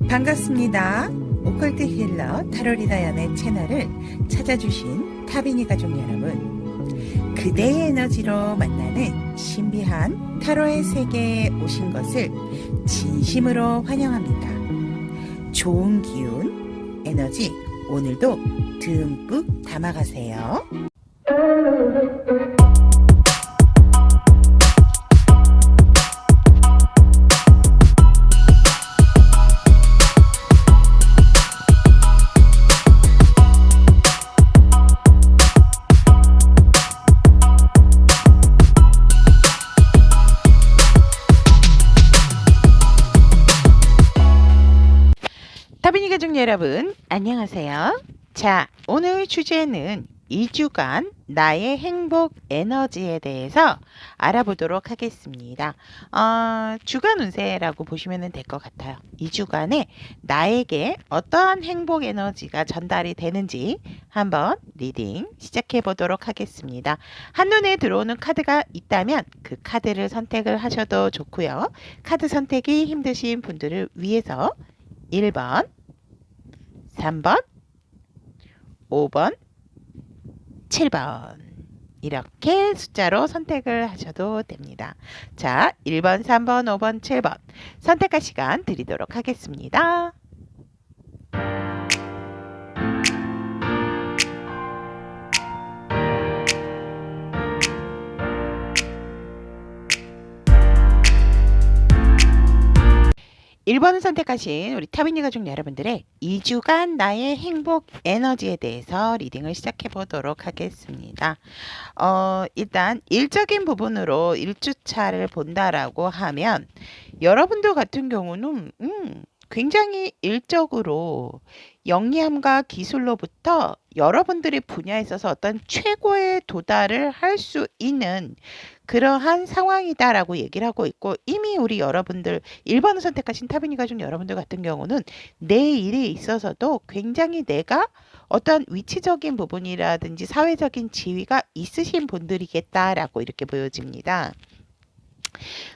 반갑습니다. 오컬트 힐러 타로리다연의 채널을 찾아주신 타비니 가족 여러분, 그대의 에너지로 만나는 신비한 타로의 세계에 오신 것을 진심으로 환영합니다. 좋은 기운, 에너지 오늘도 듬뿍 담아가세요. 타비니 가족 여러분, 안녕하세요. 자, 오늘 주제는 2주간 나의 행복 에너지에 대해서 알아보도록 하겠습니다. 주간 운세라고 보시면 될 것 같아요. 2주간에 나에게 어떠한 행복 에너지가 전달이 되는지 한번 리딩 시작해 보도록 하겠습니다. 한눈에 들어오는 카드가 있다면 그 카드를 선택을 하셔도 좋고요. 카드 선택이 힘드신 분들을 위해서 1번, 3번, 5번, 7번 이렇게 숫자로 선택을 하셔도 됩니다. 자, 1번, 3번, 5번, 7번 선택할 시간 드리도록 하겠습니다. (1번을) 선택하신 우리 타비니 가족 여러분들의 2주간 나의 행복 에너지에 대해서 리딩을 시작해 보도록 하겠습니다. 일단 일적인 부분으로 1주차를 본다라고 하면 여러분들 같은 경우는 굉장히 일적으로 영리함과 기술로부터 여러분들의 분야에 있어서 어떤 최고의 도달을 할 수 있는 그러한 상황이다라고 얘기를 하고 있고, 이미 우리 여러분들 1번을 선택하신 타비니 가족 여러분들 같은 경우는 내 일에 있어서도 굉장히 내가 어떤 위치적인 부분이라든지 사회적인 지위가 있으신 분들이겠다라고 이렇게 보여집니다.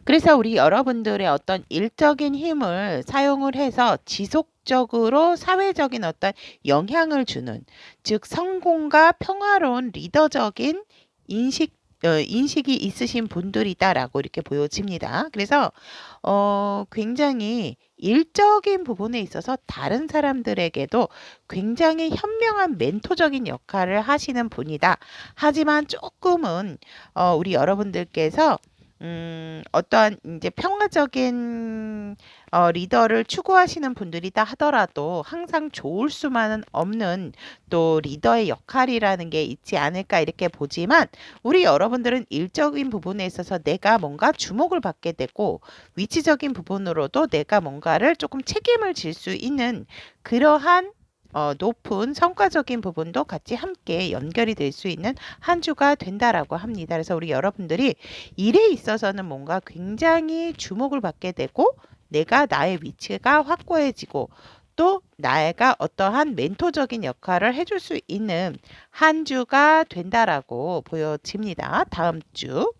그래서 우리 여러분들의 어떤 일적인 힘을 사용을 해서 지속적으로 사회적인 어떤 영향을 주는, 즉 성공과 평화로운 리더적인 인식이 있으신 분들이다라고 이렇게 보여집니다. 그래서 굉장히 일적인 부분에 있어서 다른 사람들에게도 굉장히 현명한 멘토적인 역할을 하시는 분이다. 하지만 조금은 우리 여러분들께서 어떠한 이제 평화적인 리더를 추구하시는 분들이다 하더라도 항상 좋을 수만은 없는 또 리더의 역할이라는 게 있지 않을까 이렇게 보지만, 우리 여러분들은 일적인 부분에 있어서 내가 뭔가 주목을 받게 되고 위치적인 부분으로도 내가 뭔가를 조금 책임을 질 수 있는 그러한 높은 성과적인 부분도 같이 함께 연결이 될 수 있는 한 주가 된다라고 합니다. 그래서 우리 여러분들이 일에 있어서는 뭔가 굉장히 주목을 받게 되고 내가 나의 위치가 확고해지고 또 나가 어떠한 멘토적인 역할을 해줄 수 있는 한 주가 된다라고 보여집니다. 다음 주.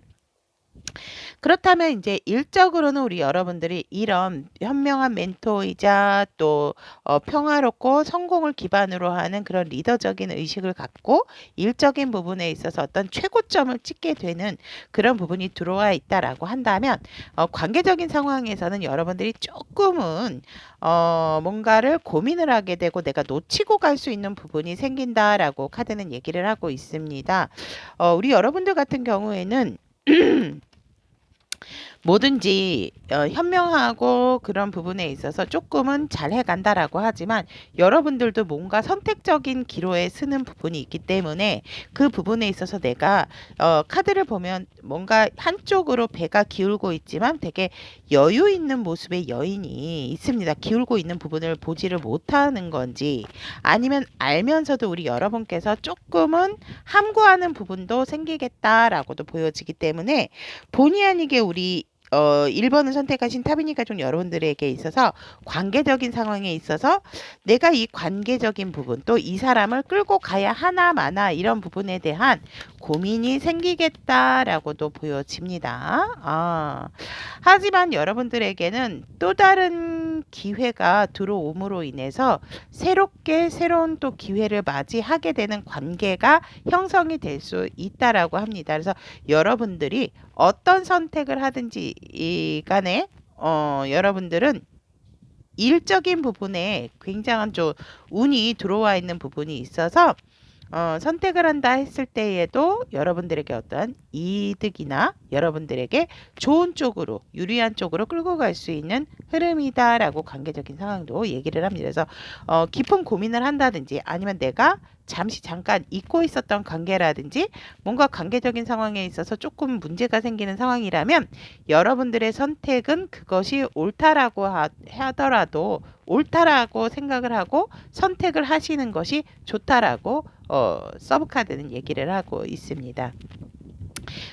그렇다면 이제 일적으로는 우리 여러분들이 이런 현명한 멘토이자 또 평화롭고 성공을 기반으로 하는 그런 리더적인 의식을 갖고 일적인 부분에 있어서 어떤 최고점을 찍게 되는 그런 부분이 들어와 있다라고 한다면, 관계적인 상황에서는 여러분들이 조금은 뭔가를 고민을 하게 되고 내가 놓치고 갈 수 있는 부분이 생긴다라고 카드는 얘기를 하고 있습니다. 우리 여러분들 같은 경우에는 뭐든지 현명하고 그런 부분에 있어서 조금은 잘 해간다라고 하지만, 여러분들도 뭔가 선택적인 기로에 서는 부분이 있기 때문에 그 부분에 있어서 내가 카드를 보면 뭔가 한쪽으로 배가 기울고 있지만 되게 여유 있는 모습의 여인이 있습니다. 기울고 있는 부분을 보지를 못하는 건지, 아니면 알면서도 우리 여러분께서 조금은 함구하는 부분도 생기겠다라고도 보여지기 때문에 본의 아니게 우리 1번을 선택하신 타비니 가족 여러분들에게 있어서 관계적인 상황에 있어서 내가 이 관계적인 부분 또 이 사람을 끌고 가야 하나 마나 이런 부분에 대한 고민이 생기겠다라고도 보여집니다. 하지만 여러분들에게는 또 다른 기회가 들어옴으로 인해서 새롭게 새로운 또 기회를 맞이하게 되는 관계가 형성이 될 수 있다라고 합니다. 그래서 여러분들이 어떤 선택을 하든지 간에 여러분들은 일적인 부분에 굉장한 좀 운이 들어와 있는 부분이 있어서 선택을 한다 했을 때에도 여러분들에게 어떤 이득이나 여러분들에게 좋은 쪽으로 유리한 쪽으로 끌고 갈 수 있는 흐름이다라고 관계적인 상황도 얘기를 합니다. 그래서 깊은 고민을 한다든지 아니면 내가 잠깐 잊고 있었던 관계라든지 뭔가 관계적인 상황에 있어서 조금 문제가 생기는 상황이라면 여러분들의 선택은 그것이 옳다라고 하더라도 옳다라고 생각을 하고 선택을 하시는 것이 좋다라고 서브카드는 얘기를 하고 있습니다.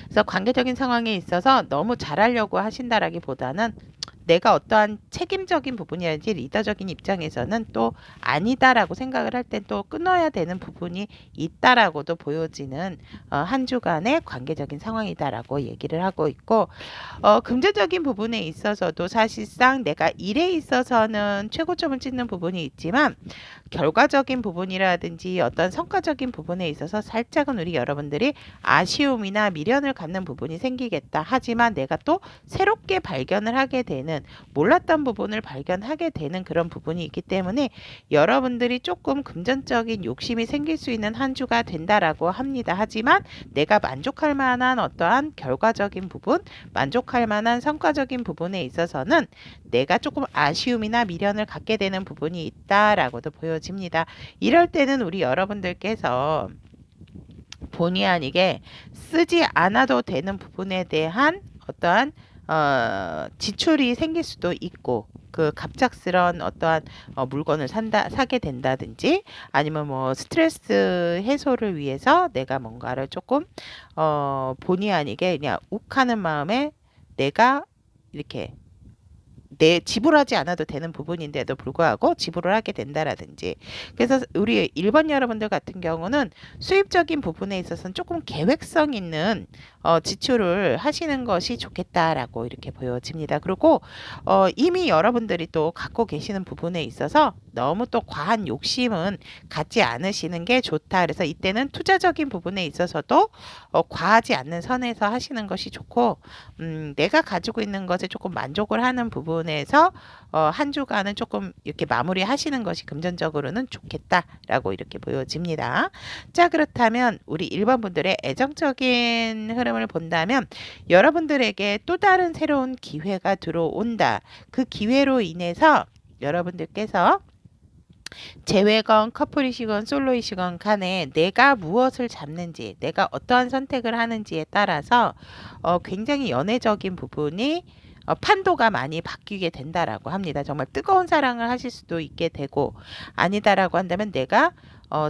그래서 관계적인 상황에 있어서 너무 잘하려고 하신다라기보다는 내가 어떠한 책임적인 부분이라든지 리더적인 입장에서는 또 아니다라고 생각을 할 땐 또 끊어야 되는 부분이 있다라고도 보여지는 한 주간의 관계적인 상황이다라고 얘기를 하고 있고 금전적인 부분에 있어서도 사실상 내가 일에 있어서는 최고점을 찍는 부분이 있지만 결과적인 부분이라든지 어떤 성과적인 부분에 있어서 살짝은 우리 여러분들이 아쉬움이나 미련을 갖는 부분이 생기겠다. 하지만 내가 또 새롭게 발견을 하게 되는 몰랐던 부분을 발견하게 되는 그런 부분이 있기 때문에 여러분들이 조금 금전적인 욕심이 생길 수 있는 한 주가 된다라고 합니다. 하지만 내가 만족할 만한 어떠한 결과적인 부분, 만족할 만한 성과적인 부분에 있어서는 내가 조금 아쉬움이나 미련을 갖게 되는 부분이 있다라고도 보여집니다. 이럴 때는 우리 여러분들께서 본의 아니게 쓰지 않아도 되는 부분에 대한 어떠한 지출이 생길 수도 있고 그 갑작스런 어떠한 물건을 사게 된다든지 아니면 뭐 스트레스 해소를 위해서 내가 뭔가를 조금 본의 아니게 그냥 욱하는 마음에 내가 이렇게 내 지불하지 않아도 되는 부분인데도 불구하고 지불을 하게 된다라든지 그래서 우리 1번 여러분들 같은 경우는 수입적인 부분에 있어서는 조금 계획성 있는 지출을 하시는 것이 좋겠다라고 이렇게 보여집니다. 그리고 이미 여러분들이 또 갖고 계시는 부분에 있어서 너무 또 과한 욕심은 갖지 않으시는 게 좋다. 그래서 이때는 투자적인 부분에 있어서도 과하지 않는 선에서 하시는 것이 좋고 내가 가지고 있는 것에 조금 만족을 하는 부분에서 한 주간은 조금 이렇게 마무리하시는 것이 금전적으로는 좋겠다라고 이렇게 보여집니다. 자, 그렇다면 우리 1번 분들의 애정적인 흐름을 본다면 여러분들에게 또 다른 새로운 기회가 들어온다. 그 기회로 인해서 여러분들께서 재회건 커플이시건 솔로이시건 간에 내가 무엇을 잡는지 내가 어떠한 선택을 하는지에 따라서 굉장히 연애적인 부분이 판도가 많이 바뀌게 된다라고 합니다. 정말 뜨거운 사랑을 하실 수도 있게 되고 아니다라고 한다면 내가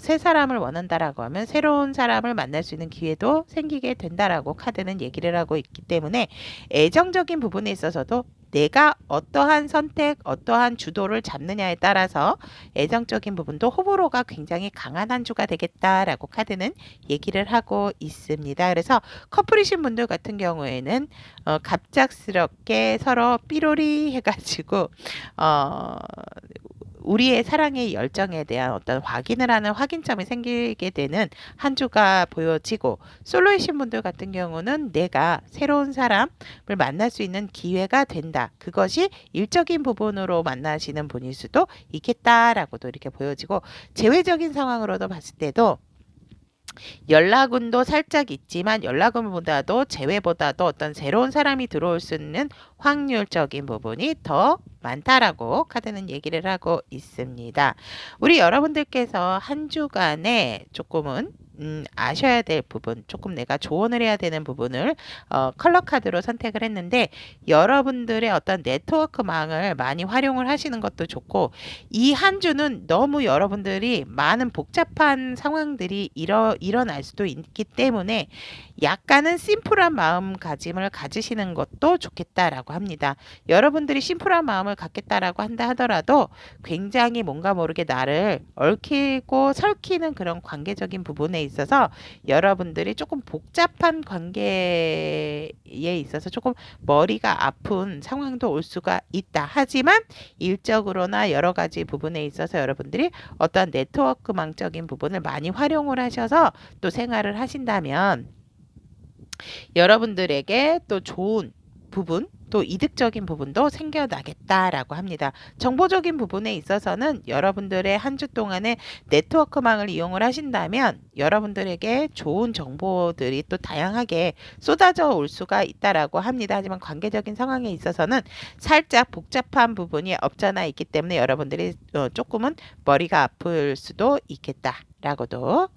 새 사람을 원한다라고 하면 새로운 사람을 만날 수 있는 기회도 생기게 된다라고 카드는 얘기를 하고 있기 때문에 애정적인 부분에 있어서도 내가 어떠한 선택, 어떠한 주도를 잡느냐에 따라서 애정적인 부분도 호불호가 굉장히 강한 한 주가 되겠다라고 카드는 얘기를 하고 있습니다. 그래서 커플이신 분들 같은 경우에는 갑작스럽게 서로 삐로리 해가지고 우리의 사랑의 열정에 대한 어떤 확인을 하는 확인점이 생기게 되는 한 주가 보여지고 솔로이신 분들 같은 경우는 내가 새로운 사람을 만날 수 있는 기회가 된다. 그것이 일적인 부분으로 만나시는 분일 수도 있겠다라고도 이렇게 보여지고 재회적인 상황으로도 봤을 때도 연락운도 살짝 있지만 연락운보다도 재회보다도 어떤 새로운 사람이 들어올 수 있는 확률적인 부분이 더 많다라고 카드는 얘기를 하고 있습니다. 우리 여러분들께서 한 주간에 조금은 아셔야 될 부분, 조금 내가 조언을 해야 되는 부분을 컬러 카드로 선택을 했는데, 여러분들의 어떤 네트워크망을 많이 활용을 하시는 것도 좋고, 이 한 주는 너무 여러분들이 많은 복잡한 상황들이 일어날 수도 있기 때문에 약간은 심플한 마음가짐을 가지시는 것도 좋겠다라고 합니다. 여러분들이 심플한 마음을 갖겠다라고 한다 하더라도 굉장히 뭔가 모르게 나를 얽히고 설키는 그런 관계적인 부분에 있어서 여러분들이 조금 복잡한 관계에 있어서 조금 머리가 아픈 상황도 올 수가 있다. 하지만 일적으로나 여러 가지 부분에 있어서 여러분들이 어떤 네트워크망적인 부분을 많이 활용을 하셔서 또 생활을 하신다면 여러분들에게 또 좋은 부분, 또 이득적인 부분도 생겨나겠다라고 합니다. 정보적인 부분에 있어서는 여러분들의 한 주 동안의 네트워크망을 이용을 하신다면 여러분들에게 좋은 정보들이 또 다양하게 쏟아져 올 수가 있다라고 합니다. 하지만 관계적인 상황에 있어서는 살짝 복잡한 부분이 없잖아 있기 때문에 여러분들이 조금은 머리가 아플 수도 있겠다라고도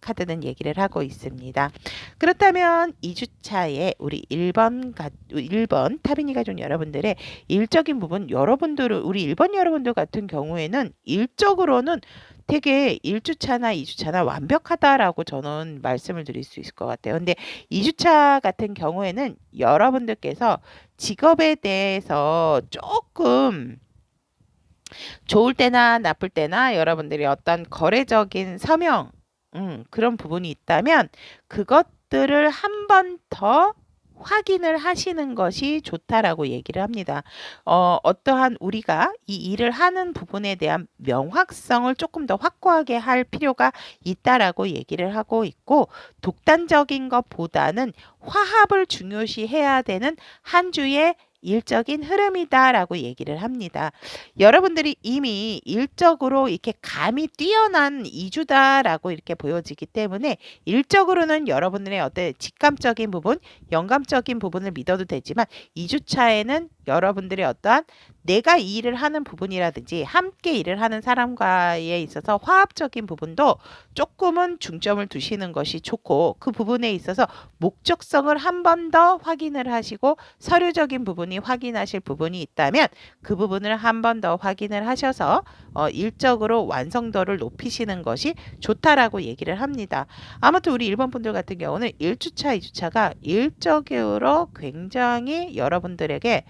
카드는 얘기를 하고 있습니다. 그렇다면 2주차에 우리 1번 타비니 가족 여러분들의 일적인 부분, 우리 1번 여러분들 같은 경우에는 일적으로는 되게 1주차나 2주차나 완벽하다라고 저는 말씀을 드릴 수 있을 것 같아요. 근데 2주차 같은 경우에는 여러분들께서 직업에 대해서 조금 좋을 때나 나쁠 때나 여러분들이 어떤 거래적인 서명 그런 부분이 있다면 그것들을 한 번 더 확인을 하시는 것이 좋다라고 얘기를 합니다. 어떠한 우리가 이 일을 하는 부분에 대한 명확성을 조금 더 확고하게 할 필요가 있다라고 얘기를 하고 있고, 독단적인 것보다는 화합을 중요시해야 되는 한 주의 일적인 흐름이다라고 얘기를 합니다. 여러분들이 이미 일적으로 이렇게 감이 뛰어난 2주다라고 이렇게 보여지기 때문에 일적으로는 여러분들의 어떤 직감적인 부분, 영감적인 부분을 믿어도 되지만 2주차에는 여러분들의 어떠한 내가 이 일을 하는 부분이라든지 함께 일을 하는 사람과에 있어서 화합적인 부분도 조금은 중점을 두시는 것이 좋고, 그 부분에 있어서 목적성을 한 번 더 확인을 하시고 서류적인 부분이 확인하실 부분이 있다면 그 부분을 한 번 더 확인을 하셔서 일적으로 완성도를 높이시는 것이 좋다라고 얘기를 합니다. 아무튼 우리 1번 분들 같은 경우는 1주차, 2주차가 일적으로 굉장히 여러분들에게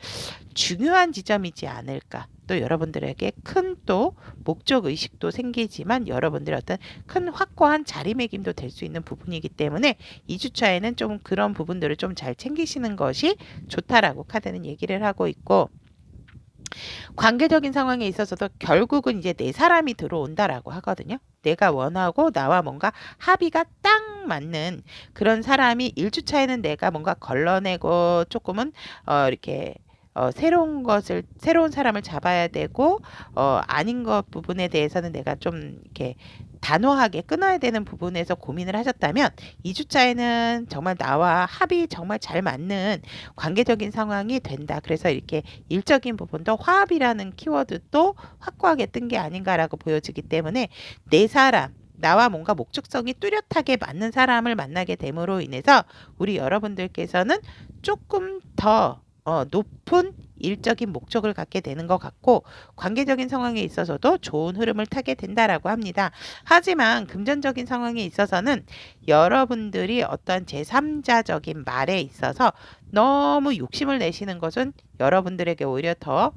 중요한 지점이지 않을까. 또 여러분들에게 큰 또 목적 의식도 생기지만 여러분들의 어떤 큰 확고한 자리매김도 될 수 있는 부분이기 때문에 2주차에는 좀 그런 부분들을 좀 잘 챙기시는 것이 좋다라고 카드는 얘기를 하고 있고, 관계적인 상황에 있어서도 결국은 이제 내 사람이 들어온다라고 하거든요. 내가 원하고 나와 뭔가 합의가 딱 맞는 그런 사람이 1주차에는 내가 뭔가 걸러내고 조금은 이렇게 새로운 사람을 잡아야 되고, 아닌 것 부분에 대해서는 내가 좀 이렇게 단호하게 끊어야 되는 부분에서 고민을 하셨다면 2주차에는 정말 나와 합이 정말 잘 맞는 관계적인 상황이 된다. 그래서 이렇게 일적인 부분도 화합이라는 키워드도 확고하게 뜬 게 아닌가라고 보여지기 때문에 내 사람, 나와 뭔가 목적성이 뚜렷하게 맞는 사람을 만나게 됨으로 인해서 우리 여러분들께서는 조금 더 높은 일적인 목적을 갖게 되는 것 같고, 관계적인 상황에 있어서도 좋은 흐름을 타게 된다라고 합니다. 하지만 금전적인 상황에 있어서는 여러분들이 어떤 제3자적인 말에 있어서 너무 욕심을 내시는 것은 여러분들에게 오히려 더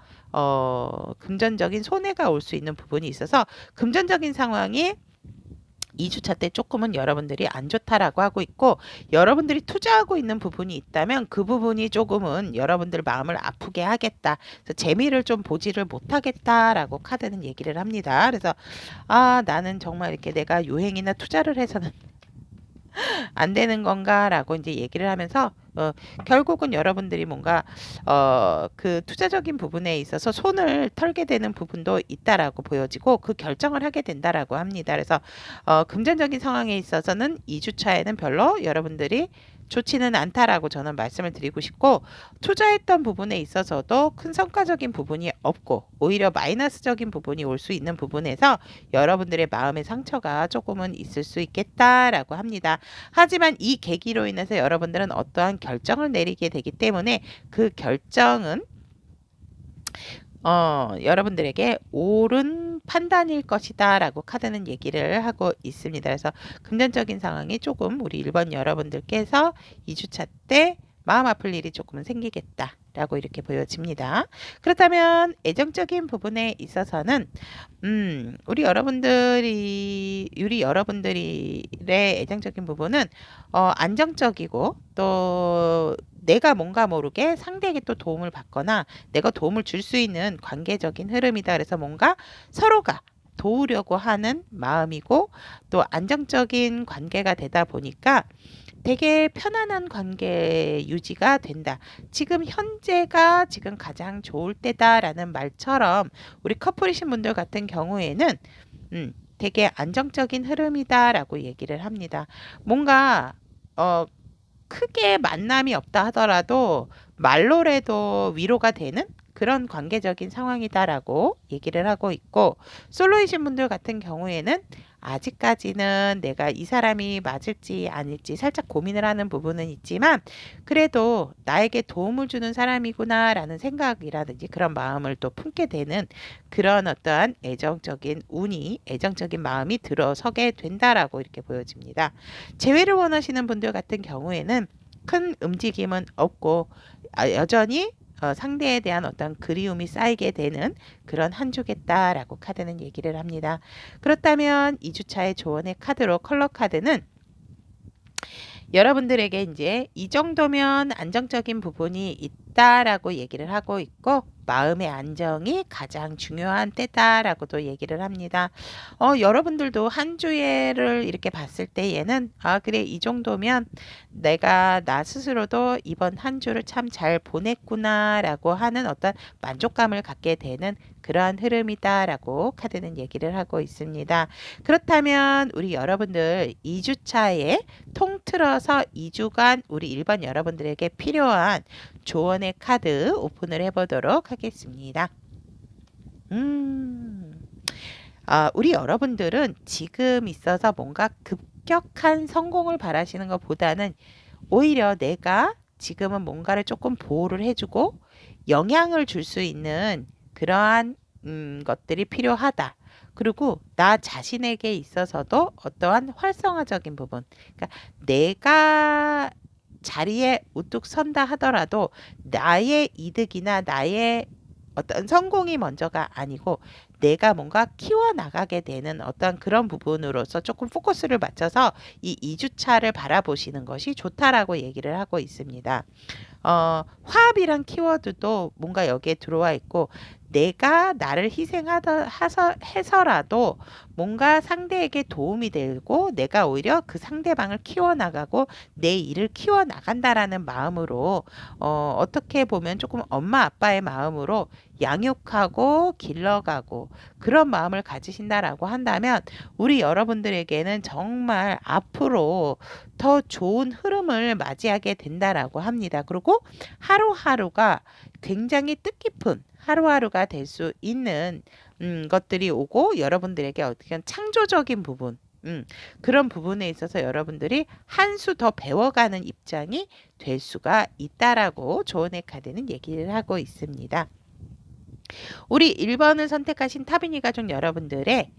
금전적인 손해가 올 수 있는 부분이 있어서 금전적인 상황이 2주차 때 조금은 여러분들이 안 좋다라고 하고 있고, 여러분들이 투자하고 있는 부분이 있다면 그 부분이 조금은 여러분들 마음을 아프게 하겠다. 그래서 재미를 좀 보지를 못하겠다라고 카드는 얘기를 합니다. 그래서 나는 정말 이렇게 내가 요행이나 투자를 해서는 안 되는 건가라고 이제 얘기를 하면서 결국은 여러분들이 뭔가 그 투자적인 부분에 있어서 손을 털게 되는 부분도 있다라고 보여지고 그 결정을 하게 된다라고 합니다. 그래서 금전적인 상황에 있어서는 2주차에는 별로 여러분들이 좋지는 않다라고 저는 말씀을 드리고 싶고, 투자했던 부분에 있어서도 큰 성과적인 부분이 없고 오히려 마이너스적인 부분이 올 수 있는 부분에서 여러분들의 마음의 상처가 조금은 있을 수 있겠다라고 합니다. 하지만 이 계기로 인해서 여러분들은 어떠한 결정을 내리게 되기 때문에 그 결정은 여러분들에게 옳은 판단일 것이다 라고 카드는 얘기를 하고 있습니다. 그래서 금전적인 상황이 조금 우리 1번 여러분들께서 2주차 때 마음 아플 일이 조금은 생기겠다 라고 이렇게 보여집니다. 그렇다면 애정적인 부분에 있어서는 우리 여러분들의 애정적인 부분은 안정적이고 또 내가 뭔가 모르게 상대에게 또 도움을 받거나 내가 도움을 줄 수 있는 관계적인 흐름이다. 그래서 뭔가 서로가 도우려고 하는 마음이고 또 안정적인 관계가 되다 보니까 되게 편안한 관계 유지가 된다. 지금 현재가 지금 가장 좋을 때다라는 말처럼 우리 커플이신 분들 같은 경우에는 되게 안정적인 흐름이다라고 얘기를 합니다. 뭔가 크게 만남이 없다 하더라도 말로라도 위로가 되는 그런 관계적인 상황이다라고 얘기를 하고 있고, 솔로이신 분들 같은 경우에는 아직까지는 내가 이 사람이 맞을지 아닐지 살짝 고민을 하는 부분은 있지만 그래도 나에게 도움을 주는 사람이구나라는 생각이라든지 그런 마음을 또 품게 되는 그런 어떠한 애정적인 마음이 들어서게 된다라고 이렇게 보여집니다. 재회를 원하시는 분들 같은 경우에는 큰 움직임은 없고 여전히 상대에 대한 어떤 그리움이 쌓이게 되는 그런 한 주겠다라고 카드는 얘기를 합니다. 그렇다면 2주차의 조언의 카드로 컬러 카드는 여러분들에게 이제 이 정도면 안정적인 부분이 있다라고 얘기를 하고 있고 마음의 안정이 가장 중요한 때다라고도 얘기를 합니다. 여러분들도 한 주를 이렇게 봤을 때에는 그래 이 정도면 내가 나 스스로도 이번 한 주를 참 잘 보냈구나라고 하는 어떤 만족감을 갖게 되는 그러한 흐름이다라고 카드는 얘기를 하고 있습니다. 그렇다면 우리 여러분들 2주차에 통틀어서 2주간 우리 일반 여러분들에게 필요한 조언의 카드 오픈을 해보도록 하겠습니다. 우리 여러분들은 지금 있어서 뭔가 급격한 성공을 바라시는 것보다는 오히려 내가 지금은 뭔가를 조금 보호를 해주고 영향을 줄 수 있는 그러한 것들이 필요하다. 그리고 나 자신에게 있어서도 어떠한 활성화적인 부분, 그러니까 내가 자리에 우뚝 선다 하더라도 나의 이득이나 나의 어떤 성공이 먼저가 아니고 내가 뭔가 키워나가게 되는 어떤 그런 부분으로서 조금 포커스를 맞춰서 이 2주차를 바라보시는 것이 좋다라고 얘기를 하고 있습니다. 화합이란 키워드도 뭔가 여기에 들어와 있고 내가 나를 해서라도 뭔가 상대에게 도움이 되고 내가 오히려 그 상대방을 키워나가고 내 일을 키워나간다라는 마음으로 어떻게 보면 조금 엄마 아빠의 마음으로 양육하고 길러가고 그런 마음을 가지신다라고 한다면 우리 여러분들에게는 정말 앞으로 더 좋은 흐름을 맞이하게 된다라고 합니다. 그리고 하루하루가 굉장히 뜻깊은 하루하루가 될 수 있는 것들이 오고 여러분들에게 어떻게 창조적인 부분 그런 부분에 있어서 여러분들이 한 수 더 배워가는 입장이 될 수가 있다라고 조언의 카드는 얘기를 하고 있습니다. 우리 1번을 선택하신 타비니 가족 여러분들의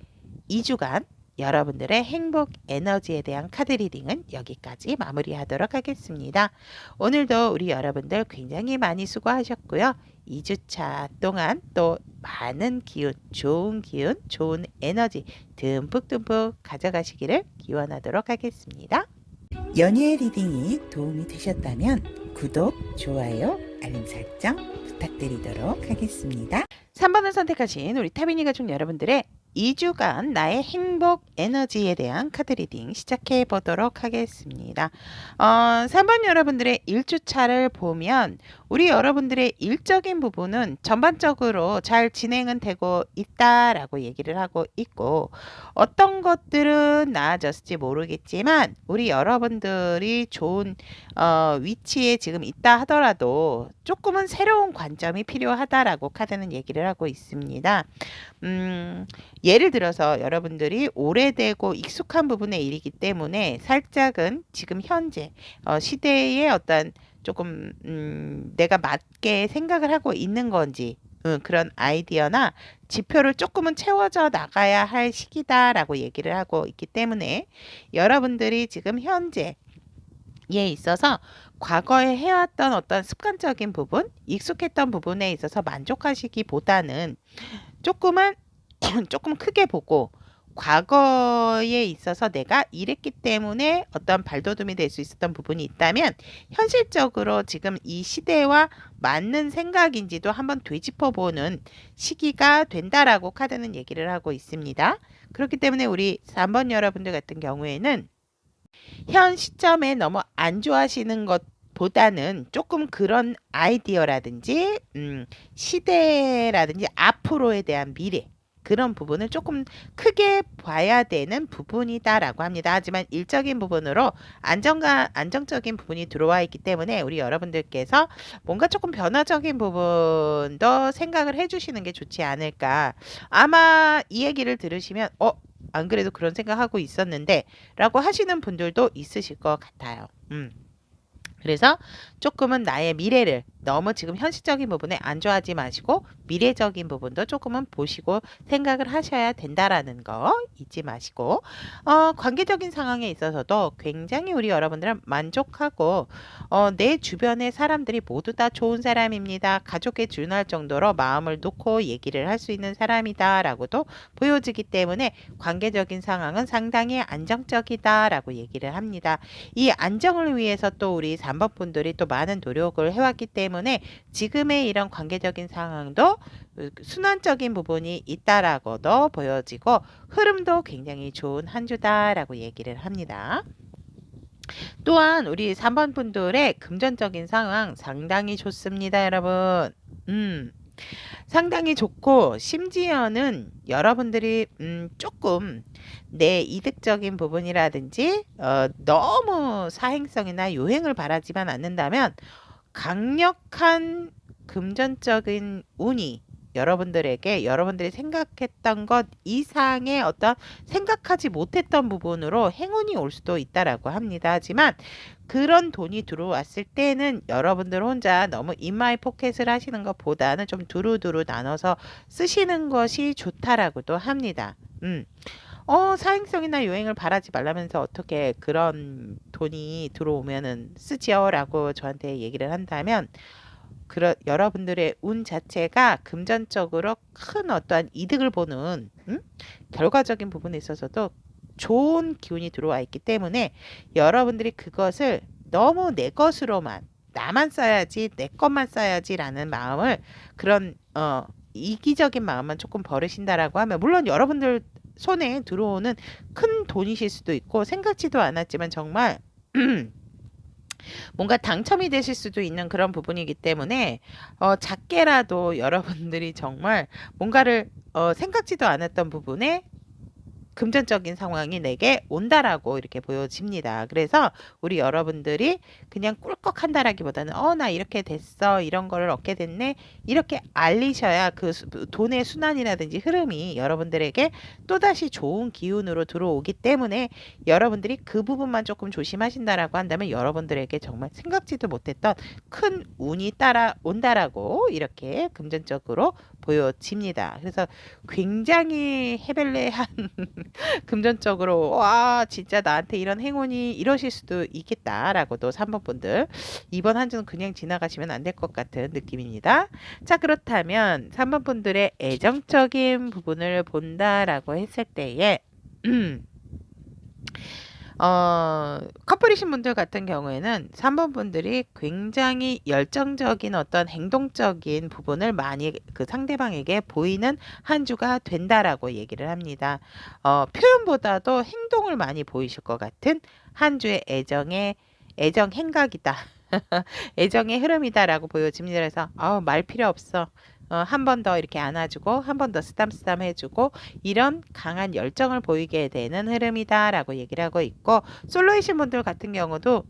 2주간 여러분들의 행복 에너지에 대한 카드 리딩은 여기까지 마무리하도록 하겠습니다. 오늘도 우리 여러분들 굉장히 많이 수고하셨고요. 2주차 동안 또 많은 기운, 좋은 에너지 듬뿍듬뿍 가져가시기를 기원하도록 하겠습니다. 연예 리딩이 도움이 되셨다면 구독, 좋아요, 알림 설정 부탁드리도록 하겠습니다. 3번을 선택하신 우리 타비니 가족 여러분들의 2주간 나의 행복 에너지에 대한 카드 리딩 시작해 보도록 하겠습니다. 3번 여러분들의 1주차를 보면 우리 여러분들의 일적인 부분은 전반적으로 잘 진행은 되고 있다라고 얘기를 하고 있고, 어떤 것들은 나아졌을지 모르겠지만 우리 여러분들이 좋은 위치에 지금 있다 하더라도 조금은 새로운 관점이 필요하다라고 카드는 얘기를 하고 있습니다. 예를 들어서 여러분들이 오래되고 익숙한 부분의 일이기 때문에 살짝은 지금 현재 시대의 어떤 조금 내가 맞게 생각을 하고 있는 건지 그런 아이디어나 지표를 조금은 채워져 나가야 할 시기다라고 얘기를 하고 있기 때문에 여러분들이 지금 현재에 있어서 과거에 해왔던 어떤 습관적인 부분, 익숙했던 부분에 있어서 만족하시기보다는 조금은 조금 크게 보고 과거에 있어서 내가 이랬기 때문에 어떤 발돋움이 될 수 있었던 부분이 있다면 현실적으로 지금 이 시대와 맞는 생각인지도 한번 되짚어보는 시기가 된다라고 카드는 얘기를 하고 있습니다. 그렇기 때문에 우리 3번 여러분들 같은 경우에는 현 시점에 너무 안 좋아하시는 것보다는 조금 그런 아이디어라든지 시대라든지 앞으로에 대한 미래 그런 부분을 조금 크게 봐야 되는 부분이다라고 합니다. 하지만 일적인 부분으로 안정적인 부분이 들어와 있기 때문에 우리 여러분들께서 뭔가 조금 변화적인 부분도 생각을 해주시는 게 좋지 않을까. 아마 이 얘기를 들으시면 안 그래도 그런 생각하고 있었는데 라고 하시는 분들도 있으실 것 같아요. 그래서 조금은 나의 미래를 너무 지금 현실적인 부분에 안주하지 마시고 미래적인 부분도 조금은 보시고 생각을 하셔야 된다라는 거 잊지 마시고 관계적인 상황에 있어서도 굉장히 우리 여러분들은 만족하고 내 주변의 사람들이 모두 다 좋은 사람입니다. 가족에 준할 정도로 마음을 놓고 얘기를 할 수 있는 사람이다 라고도 보여지기 때문에 관계적인 상황은 상당히 안정적이다 라고 얘기를 합니다. 이 안정을 위해서 또 우리 3번 분들이 또 많은 노력을 해왔기 때문에 지금의 이런 관계적인 상황도 순환적인 부분이 있다라고도 보여지고 흐름도 굉장히 좋은 한 주다라고 얘기를 합니다. 또한 우리 3번 분들의 금전적인 상황 상당히 좋습니다, 여러분. 상당히 좋고 심지어는 여러분들이 조금 내 이득적인 부분이라든지 너무 사행성이나 요행을 바라지만 않는다면 강력한 금전적인 운이 여러분들에게 여러분들이 생각했던 것 이상의 어떤 생각하지 못했던 부분으로 행운이 올 수도 있다라고 합니다. 하지만 그런 돈이 들어왔을 때는 여러분들 혼자 너무 인마이 포켓을 하시는 것보다는 좀 두루두루 나눠서 쓰시는 것이 좋다라고도 합니다. 사행성이나 요행을 바라지 말라면서 어떻게 그런 돈이 들어오면은 쓰지요? 라고 저한테 얘기를 한다면 여러분들의 운 자체가 금전적으로 큰 어떠한 이득을 보는 결과적인 부분에 있어서도 좋은 기운이 들어와 있기 때문에 여러분들이 그것을 너무 내 것으로만 나만 써야지 내 것만 써야지라는 마음을 그런 이기적인 마음만 조금 버리신다라고 하면 물론 여러분들 손에 들어오는 큰 돈이실 수도 있고 생각지도 않았지만 정말 뭔가 당첨이 되실 수도 있는 그런 부분이기 때문에 작게라도 여러분들이 정말 뭔가를 생각지도 않았던 부분에 금전적인 상황이 내게 온다라고 이렇게 보여집니다. 그래서 우리 여러분들이 그냥 꿀꺽한다라기보다는 나 이렇게 됐어 이런 거를 얻게 됐네 이렇게 알리셔야 그 돈의 순환이라든지 흐름이 여러분들에게 또다시 좋은 기운으로 들어오기 때문에 여러분들이 그 부분만 조금 조심하신다라고 한다면 여러분들에게 정말 생각지도 못했던 큰 운이 따라온다라고 이렇게 금전적으로 보여집니다. 그래서 굉장히 헤벨레한 금전적으로 와 진짜 나한테 이런 행운이 이러실 수도 있겠다라고도 3번 분들 이번 한 주는 그냥 지나가시면 안 될 것 같은 느낌입니다. 자 그렇다면 3번 분들의 애정적인 부분을 본다라고 했을 때에 커플이신 분들 같은 경우에는 3번 분들이 굉장히 열정적인 어떤 행동적인 부분을 많이 그 상대방에게 보이는 한 주가 된다라고 얘기를 합니다. 표현보다도 행동을 많이 보이실 것 같은 한 주의 애정 행각이다. 애정의 흐름이다라고 보여집니다. 그래서 말 필요 없어. 한 번 더 이렇게 안아주고 한 번 더 쓰담쓰담 해주고 이런 강한 열정을 보이게 되는 흐름이다라고 얘기를 하고 있고, 솔로이신 분들 같은 경우도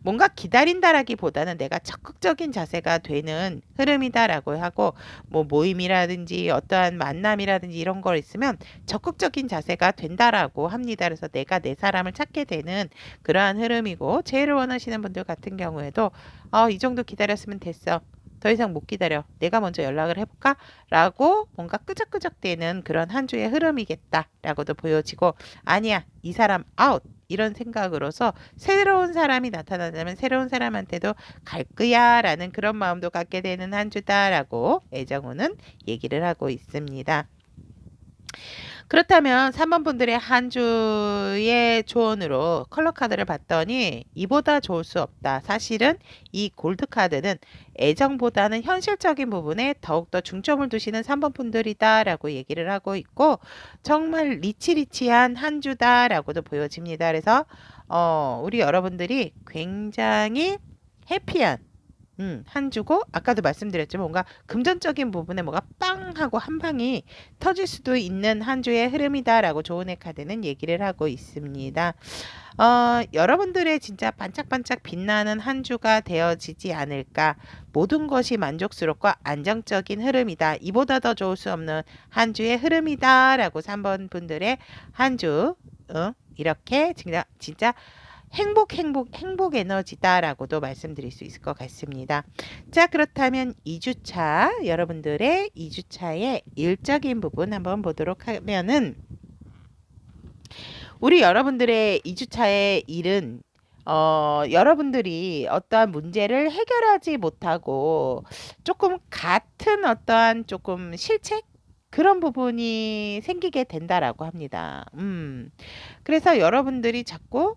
뭔가 기다린다라기보다는 내가 적극적인 자세가 되는 흐름이다라고 하고, 뭐 모임이라든지 어떠한 만남이라든지 이런 걸 있으면 적극적인 자세가 된다라고 합니다. 그래서 내가 내 사람을 찾게 되는 그러한 흐름이고, 재회를 원하시는 분들 같은 경우에도 이 정도 기다렸으면 됐어. 더 이상 못 기다려. 내가 먼저 연락을 해볼까? 라고 뭔가 끄적끄적대는 그런 한 주의 흐름이겠다 라고도 보여지고, 아니야, 이 사람 아웃. 이런 생각으로서 새로운 사람이 나타나자면 새로운 사람한테도 갈 거야 라는 그런 마음도 갖게 되는 한 주다라고 애정우는 얘기를 하고 있습니다. 그렇다면 3번 분들의 한 주의 조언으로 컬러 카드를 봤더니 이보다 좋을 수 없다. 사실은 이 골드 카드는 애정보다는 현실적인 부분에 더욱더 중점을 두시는 3번 분들이다라고 얘기를 하고 있고, 정말 리치리치한 한 주다라고도 보여집니다. 그래서 우리 여러분들이 굉장히 해피한 한 주고, 아까도 말씀드렸지만 뭔가 금전적인 부분에 뭐가 빵 하고 한 방이 터질 수도 있는 한 주의 흐름이다라고 조은의 카드는 얘기를 하고 있습니다. 여러분들의 진짜 반짝반짝 빛나는 한 주가 되어지지 않을까. 모든 것이 만족스럽고 안정적인 흐름이다. 이보다 더 좋을 수 없는 한 주의 흐름이다라고 3번 분들의 한 주 이렇게 진짜 행복 에너지다라고도 말씀드릴 수 있을 것 같습니다. 자, 그렇다면 2주차, 여러분들의 2주차의 일적인 부분 한번 보도록 하면은, 우리 여러분들의 2주차의 일은 여러분들이 어떠한 문제를 해결하지 못하고 조금 같은 어떠한 조금 실책? 그런 부분이 생기게 된다라고 합니다. 그래서 여러분들이 자꾸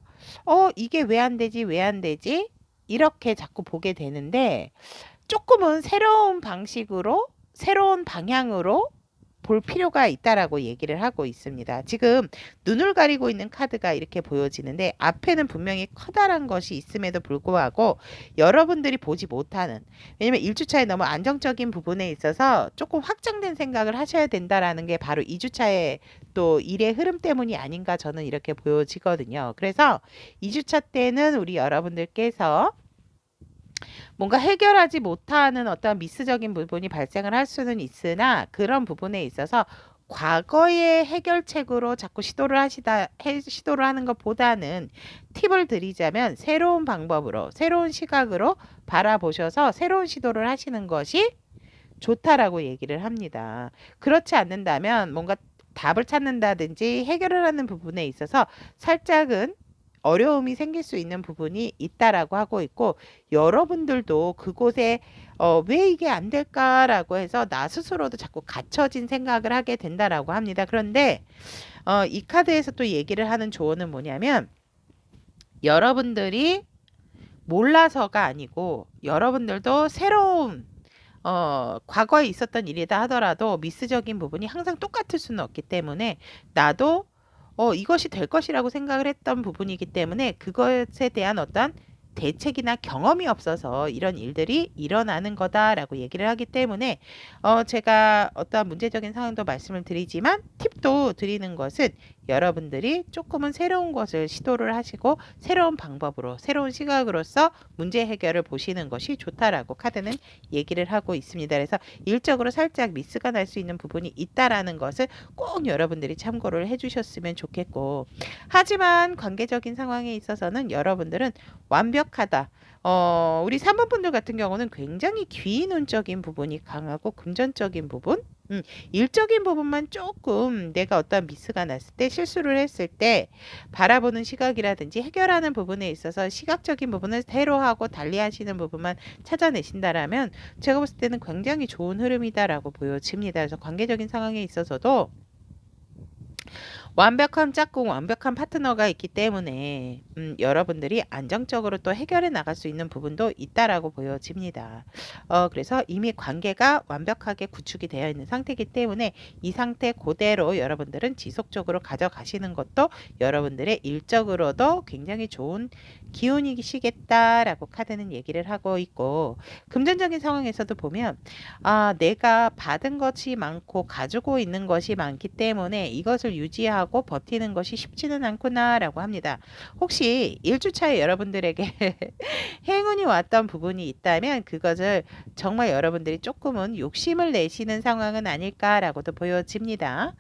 이게 왜 안 되지? 왜 안 되지? 이렇게 자꾸 보게 되는데, 조금은 새로운 방식으로, 새로운 방향으로 볼 필요가 있다라고 얘기를 하고 있습니다. 지금 눈을 가리고 있는 카드가 이렇게 보여지는데, 앞에는 분명히 커다란 것이 있음에도 불구하고 여러분들이 보지 못하는, 왜냐면 1주차에 너무 안정적인 부분에 있어서 조금 확장된 생각을 하셔야 된다라는 게 바로 2주차의 또 일의 흐름 때문이 아닌가, 저는 이렇게 보여지거든요. 그래서 2주차 때는 우리 여러분들께서 뭔가 해결하지 못하는 어떤 미스적인 부분이 발생을 할 수는 있으나, 그런 부분에 있어서 과거의 해결책으로 자꾸 시도를 하는 것보다는, 팁을 드리자면 새로운 방법으로, 새로운 시각으로 바라보셔서 새로운 시도를 하시는 것이 좋다라고 얘기를 합니다. 그렇지 않는다면 뭔가 답을 찾는다든지 해결을 하는 부분에 있어서 살짝은 어려움이 생길 수 있는 부분이 있다라고 하고 있고, 여러분들도 그곳에 왜 이게 안 될까라고 해서 나 스스로도 자꾸 갇혀진 생각을 하게 된다라고 합니다. 그런데 이 카드에서 또 얘기를 하는 조언은 뭐냐면, 여러분들이 몰라서가 아니고 여러분들도 새로운 과거에 있었던 일이다 하더라도 미스적인 부분이 항상 똑같을 수는 없기 때문에, 나도 이것이 될 것이라고 생각을 했던 부분이기 때문에 그것에 대한 어떤 대책이나 경험이 없어서 이런 일들이 일어나는 거다라고 얘기를 하기 때문에, 제가 어떠한 문제적인 상황도 말씀을 드리지만 팁도 드리는 것은, 여러분들이 조금은 새로운 것을 시도를 하시고 새로운 방법으로, 새로운 시각으로서 문제 해결을 보시는 것이 좋다라고 카드는 얘기를 하고 있습니다. 그래서 일적으로 살짝 미스가 날 수 있는 부분이 있다라는 것을 꼭 여러분들이 참고를 해주셨으면 좋겠고, 하지만 관계적인 상황에 있어서는 여러분들은 완벽하다. 우리 3번 분들 같은 경우는 굉장히 귀인운적인 부분이 강하고 금전적인 부분, 일적인 부분만 조금 내가 어떤 미스가 났을 때, 실수를 했을 때 바라보는 시각이라든지 해결하는 부분에 있어서 시각적인 부분을 새로하고 달리 하시는 부분만 찾아내신다라면, 제가 봤을 때는 굉장히 좋은 흐름이다라고 보여집니다. 그래서 관계적인 상황에 있어서도 완벽한 짝꿍, 완벽한 파트너가 있기 때문에 여러분들이 안정적으로 또 해결해 나갈 수 있는 부분도 있다라고 보여집니다. 그래서 이미 관계가 완벽하게 구축이 되어 있는 상태이기 때문에 이 상태 그대로 여러분들은 지속적으로 가져가시는 것도 여러분들의 일적으로도 굉장히 좋은 기운이시겠다라고 카드는 얘기를 하고 있고, 금전적인 상황에서도 보면 내가 받은 것이 많고 가지고 있는 것이 많기 때문에 이것을 유지하고 버티는 것이 쉽지는 않구나라고 합니다. 혹시 1주차에 여러분들에게 행운이 왔던 부분이 있다면 그것을 정말 여러분들이 조금은 욕심을 내시는 상황은 아닐까라고도 보여집니다.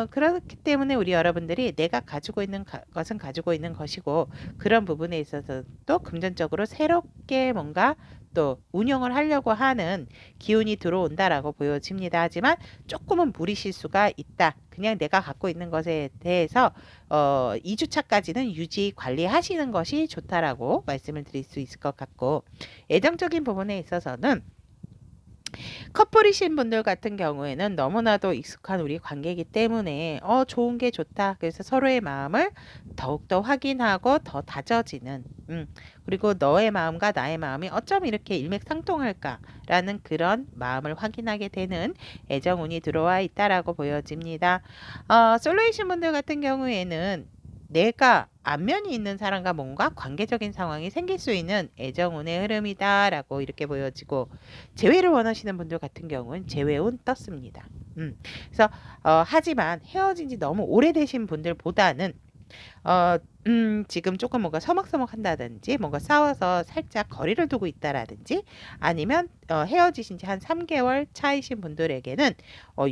그렇기 때문에 우리 여러분들이 내가 가지고 있는 것은 가지고 있는 것이고, 그런 부분에 있어서도 금전적으로 새롭게 뭔가 또 운영을 하려고 하는 기운이 들어온다라고 보여집니다. 하지만 조금은 무리 실수가 있다. 그냥 내가 갖고 있는 것에 대해서 2주차까지는 유지 관리하시는 것이 좋다라고 말씀을 드릴 수 있을 것 같고, 애정적인 부분에 있어서는 커플이신 분들 같은 경우에는 너무나도 익숙한 우리 관계이기 때문에 좋은 게 좋다. 그래서 서로의 마음을 더욱더 확인하고 더 다져지는, 그리고 너의 마음과 나의 마음이 어쩜 이렇게 일맥상통할까라는 그런 마음을 확인하게 되는 애정운이 들어와 있다라고 보여집니다. 솔로이신 분들 같은 경우에는 내가 안면이 있는 사람과 뭔가 관계적인 상황이 생길 수 있는 애정운의 흐름이다라고 이렇게 보여지고, 재회를 원하시는 분들 같은 경우는 재회운 떴습니다. 그래서 하지만 헤어진 지 너무 오래되신 분들보다는 지금 조금 뭔가 서먹서먹한다든지 뭔가 싸워서 살짝 거리를 두고 있다라든지, 아니면 헤어지신 지 한 3개월 차이신 분들에게는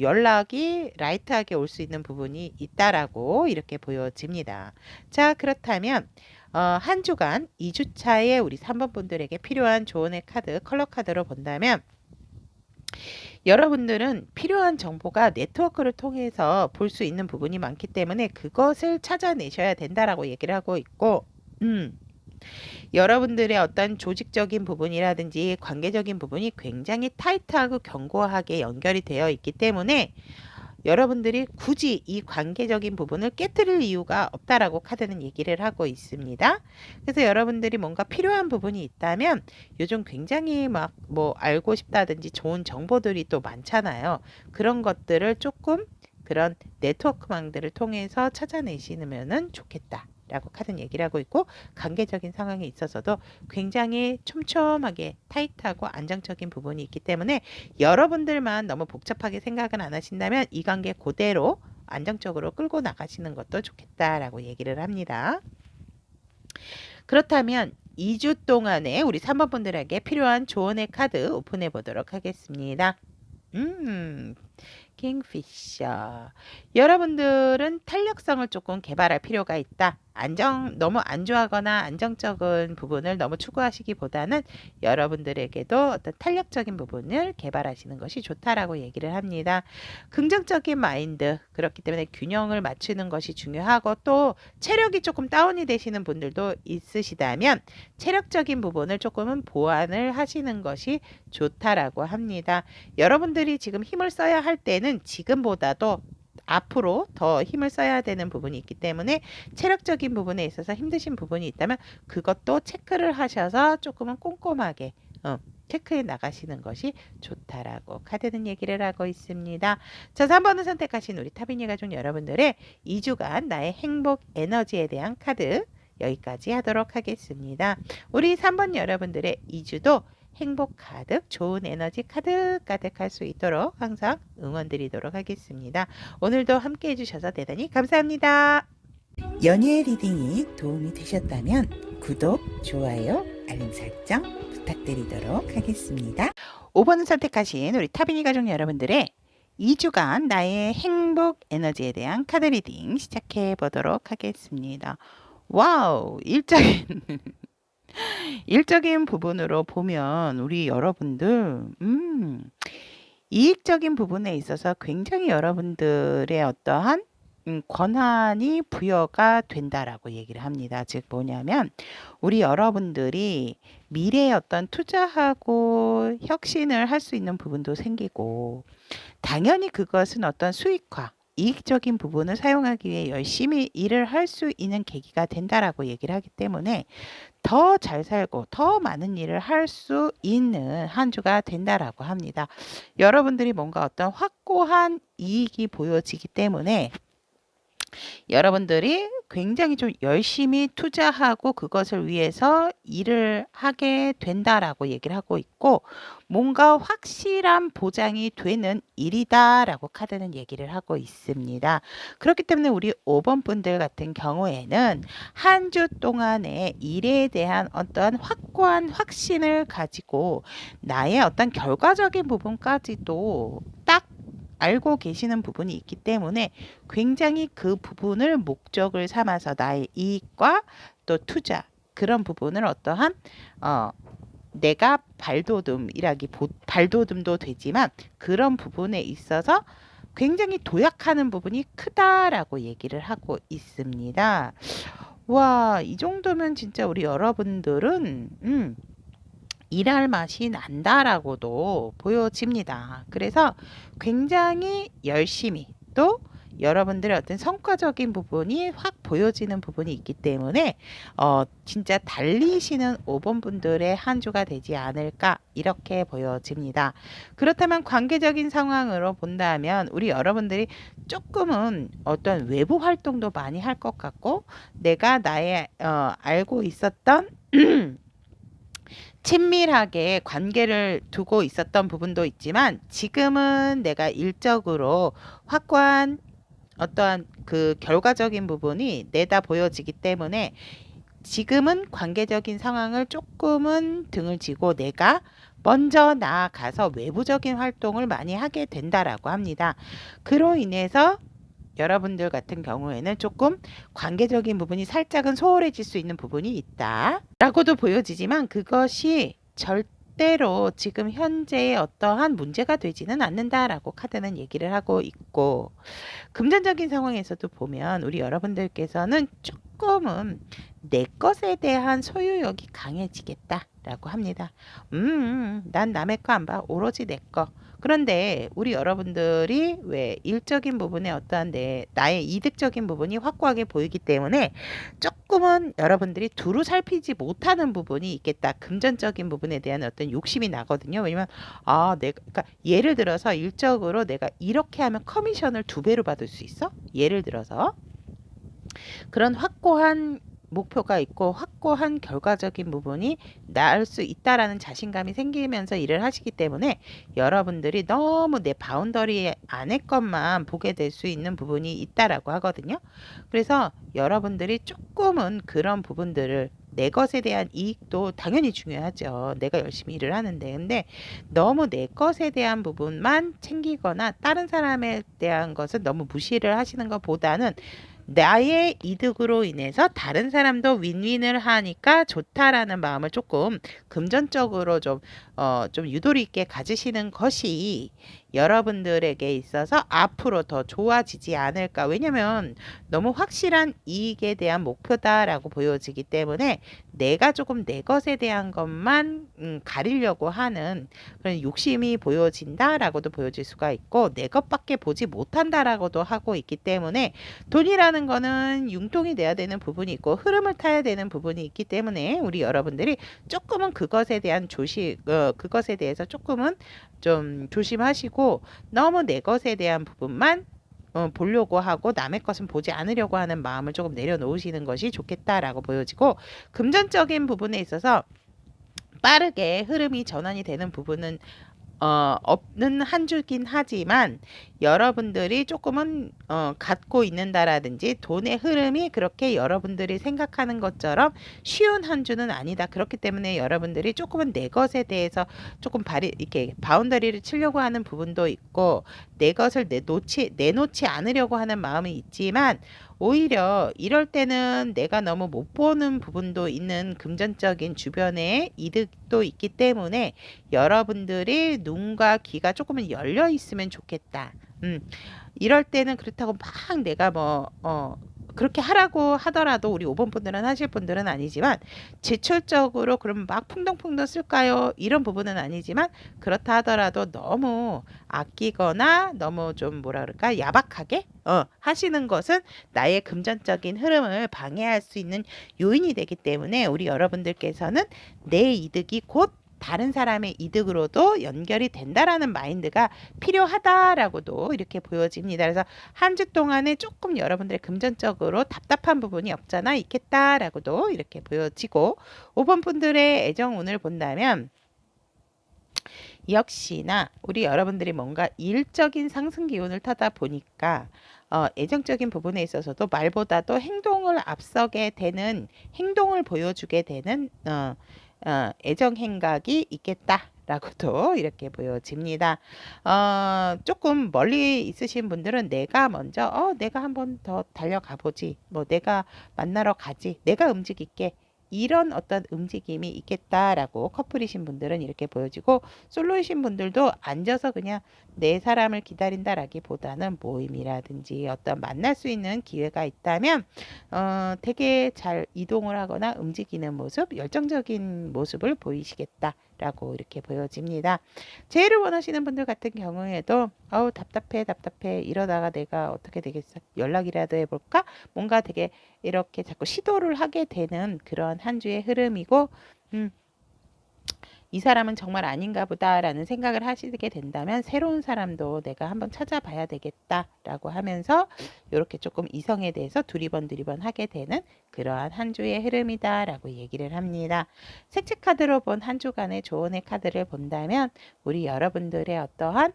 연락이 라이트하게 올 수 있는 부분이 있다라고 이렇게 보여집니다. 자, 그렇다면 한 주간 2주차에 우리 3번 분들에게 필요한 조언의 카드, 컬러 카드로 본다면, 여러분들은 필요한 정보가 네트워크를 통해서 볼 수 있는 부분이 많기 때문에 그것을 찾아내셔야 된다라고 얘기를 하고 있고, 여러분들의 어떤 조직적인 부분이라든지 관계적인 부분이 굉장히 타이트하고 견고하게 연결이 되어 있기 때문에 여러분들이 굳이 이 관계적인 부분을 깨뜨릴 이유가 없다라고 카드는 얘기를 하고 있습니다. 그래서 여러분들이 뭔가 필요한 부분이 있다면 요즘 굉장히 막 뭐 알고 싶다든지 좋은 정보들이 또 많잖아요. 그런 것들을 조금 그런 네트워크망들을 통해서 찾아내시면 좋겠다 라고 카드는 얘기를 하고 있고, 관계적인 상황에 있어서도 굉장히 촘촘하게 타이트하고 안정적인 부분이 있기 때문에 여러분들만 너무 복잡하게 생각은 안 하신다면 이 관계 그대로 안정적으로 끌고 나가시는 것도 좋겠다라고 얘기를 합니다. 그렇다면 2주 동안에 우리 3번 분들에게 필요한 조언의 카드 오픈해 보도록 하겠습니다. 킹피셔. 여러분들은 탄력성을 조금 개발할 필요가 있다. 너무 안주하거나 안정적인 부분을 너무 추구하시기보다는 여러분들에게도 어떤 탄력적인 부분을 개발하시는 것이 좋다라고 얘기를 합니다. 긍정적인 마인드, 그렇기 때문에 균형을 맞추는 것이 중요하고, 또 체력이 조금 다운이 되시는 분들도 있으시다면 체력적인 부분을 조금은 보완을 하시는 것이 좋다라고 합니다. 여러분들이 지금 힘을 써야 할 때는 지금보다도 앞으로 더 힘을 써야 되는 부분이 있기 때문에 체력적인 부분에 있어서 힘드신 부분이 있다면 그것도 체크를 하셔서 조금은 꼼꼼하게 체크해 나가시는 것이 좋다라고 카드는 얘기를 하고 있습니다. 자, 3번을 선택하신 우리 타비니 가족 여러분들의 2주간 나의 행복 에너지에 대한 카드 여기까지 하도록 하겠습니다. 우리 3번 여러분들의 2주도 행복 가득, 좋은 에너지 가득가득 할 수 있도록 항상 응원드리도록 하겠습니다. 오늘도 함께 해주셔서 대단히 감사합니다. 연예 리딩이 도움이 되셨다면 구독, 좋아요, 알림 설정 부탁드리도록 하겠습니다. 5번을 선택하신 우리 타비니 가족 여러분들의 2주간 나의 행복 에너지에 대한 카드 리딩 시작해 보도록 하겠습니다. 와우, 일적인 부분으로 보면 우리 여러분들 이익적인 부분에 있어서 굉장히 여러분들의 어떠한 권한이 부여가 된다라고 얘기를 합니다. 즉 뭐냐면 우리 여러분들이 미래에 어떤 투자하고 혁신을 할 수 있는 부분도 생기고, 당연히 그것은 어떤 수익화, 이익적인 부분을 사용하기 위해 열심히 일을 할 수 있는 계기가 된다라고 얘기를 하기 때문에 더 잘 살고 더 많은 일을 할 수 있는 한 주가 된다라고 합니다. 여러분들이 뭔가 어떤 확고한 이익이 보여지기 때문에 여러분들이 굉장히 좀 열심히 투자하고 그것을 위해서 일을 하게 된다라고 얘기를 하고 있고, 뭔가 확실한 보장이 되는 일이다라고 카드는 얘기를 하고 있습니다. 그렇기 때문에 우리 5번 분들 같은 경우에는 한 주 동안의 일에 대한 어떤 확고한 확신을 가지고 나의 어떤 결과적인 부분까지도 딱 알고 계시는 부분이 있기 때문에 굉장히 그 부분을 목적을 삼아서 나의 이익과 또 투자, 그런 부분을 어떠한 내가 발돋움도 되지만 그런 부분에 있어서 굉장히 도약하는 부분이 크다라고 얘기를 하고 있습니다. 와, 이 정도면 진짜 우리 여러분들은 일할 맛이 난다라고도 보여집니다. 그래서 굉장히 열심히 또 여러분들의 어떤 성과적인 부분이 확 보여지는 부분이 있기 때문에 진짜 달리시는 5번 분들의 한 주가 되지 않을까 이렇게 보여집니다. 그렇다면 관계적인 상황으로 본다면 우리 여러분들이 조금은 어떤 외부 활동도 많이 할 것 같고, 내가 나의 알고 있었던 친밀하게 관계를 두고 있었던 부분도 있지만 지금은 내가 일적으로 확고한 어떠한 그 결과적인 부분이 내다 보여지기 때문에 지금은 관계적인 상황을 조금은 등을 지고 내가 먼저 나아가서 외부적인 활동을 많이 하게 된다라고 합니다. 그로 인해서 여러분들 같은 경우에는 조금 관계적인 부분이 살짝은 소홀해질 수 있는 부분이 있다라고도 보여지지만 그것이 절대로 지금 현재의 어떠한 문제가 되지는 않는다라고 카드는 얘기를 하고 있고, 금전적인 상황에서도 보면 우리 여러분들께서는 조금은 내 것에 대한 소유욕이 강해지겠다라고 합니다. 난 남의 거 안 봐. 오로지 내 거. 그런데 우리 여러분들이 왜 일적인 부분에 어떠한 나의 이득적인 부분이 확고하게 보이기 때문에 조금은 여러분들이 두루 살피지 못하는 부분이 있겠다. 금전적인 부분에 대한 어떤 욕심이 나거든요. 왜냐면 그러니까 예를 들어서 일적으로 내가 이렇게 하면 커미션을 2배로 받을 수 있어? 예를 들어서 그런 확고한 목표가 있고 확고한 결과적인 부분이 나을 수 있다라는 자신감이 생기면서 일을 하시기 때문에 여러분들이 너무 내 바운더리 안의 것만 보게 될 수 있는 부분이 있다라고 하거든요. 그래서 여러분들이 조금은 그런 부분들을, 내 것에 대한 이익도 당연히 중요하죠. 내가 열심히 일을 하는데. 근데 너무 내 것에 대한 부분만 챙기거나 다른 사람에 대한 것은 너무 무시를 하시는 것보다는 나의 이득으로 인해서 다른 사람도 윈윈을 하니까 좋다라는 마음을 조금 금전적으로 좀 유도리 있게 가지시는 것이 여러분들에게 있어서 앞으로 더 좋아지지 않을까. 왜냐면 너무 확실한 이익에 대한 목표다라고 보여지기 때문에 내가 조금 내 것에 대한 것만 가리려고 하는 그런 욕심이 보여진다라고도 보여질 수가 있고, 내 것밖에 보지 못한다라고도 하고 있기 때문에 돈이라는 거는 융통이 돼야 되는 부분이 있고 흐름을 타야 되는 부분이 있기 때문에 우리 여러분들이 조금은 그것에 대한 그것에 대해서 조금은 좀 조심하시고, 너무 내 것에 대한 부분만 보려고 하고 남의 것은 보지 않으려고 하는 마음을 조금 내려놓으시는 것이 좋겠다라고 보여지고, 금전적인 부분에 있어서 빠르게 흐름이 전환이 되는 부분은 없는 한 주긴 하지만 여러분들이 조금은 갖고 있는다라든지 돈의 흐름이 그렇게 여러분들이 생각하는 것처럼 쉬운 한 주는 아니다. 그렇기 때문에 여러분들이 조금은 내 것에 대해서 조금 이렇게 바운더리를 치려고 하는 부분도 있고, 내 것을 내놓지 않으려고 하는 마음이 있지만 오히려 이럴 때는 내가 너무 못 보는 부분도 있는 금전적인 주변에 이득도 있기 때문에 여러분들이 눈과 귀가 조금은 열려 있으면 좋겠다. 이럴 때는 그렇다고 막 내가 그렇게 하라고 하더라도 우리 5번 분들은 하실 분들은 아니지만, 제철적으로 그럼 막 풍덩풍덩 쓸까요? 이런 부분은 아니지만, 그렇다 하더라도 너무 아끼거나 너무 좀 뭐라 그럴까 야박하게 하시는 것은 나의 금전적인 흐름을 방해할 수 있는 요인이 되기 때문에 우리 여러분들께서는 내 이득이 곧 다른 사람의 이득으로도 연결이 된다라는 마인드가 필요하다라고도 이렇게 보여집니다. 그래서 한 주 동안에 조금 여러분들의 금전적으로 답답한 부분이 없잖아 있겠다라고도 이렇게 보여지고 5번 분들의 애정운을 본다면 역시나 우리 여러분들이 뭔가 일적인 상승 기운을 타다 보니까 애정적인 부분에 있어서도 말보다도 행동을 앞서게 되는 행동을 보여주게 되는 애정 행각이 있겠다라고도 이렇게 보여집니다. 조금 멀리 있으신 분들은 내가 먼저 내가 한번 더 달려가 보지, 뭐 내가 만나러 가지, 내가 움직일게. 이런 어떤 움직임이 있겠다라고 커플이신 분들은 이렇게 보여지고 솔로이신 분들도 앉아서 그냥 내 사람을 기다린다라기보다는 모임이라든지 어떤 만날 수 있는 기회가 있다면 되게 잘 이동을 하거나 움직이는 모습, 열정적인 모습을 보이시겠다라고 이렇게 보여집니다. 재해를 원하시는 분들 같은 경우에도 답답해 이러다가 내가 어떻게 되겠어, 연락이라도 해볼까, 뭔가 되게 이렇게 자꾸 시도를 하게 되는 그런 한 주의 흐름이고 이 사람은 정말 아닌가 보다라는 생각을 하시게 된다면 새로운 사람도 내가 한번 찾아봐야 되겠다라고 하면서 이렇게 조금 이성에 대해서 두리번 하게 되는 그러한 한 주의 흐름이다라고 얘기를 합니다. 색채 카드로 본 한 주간의 조언의 카드를 본다면 우리 여러분들의 어떠한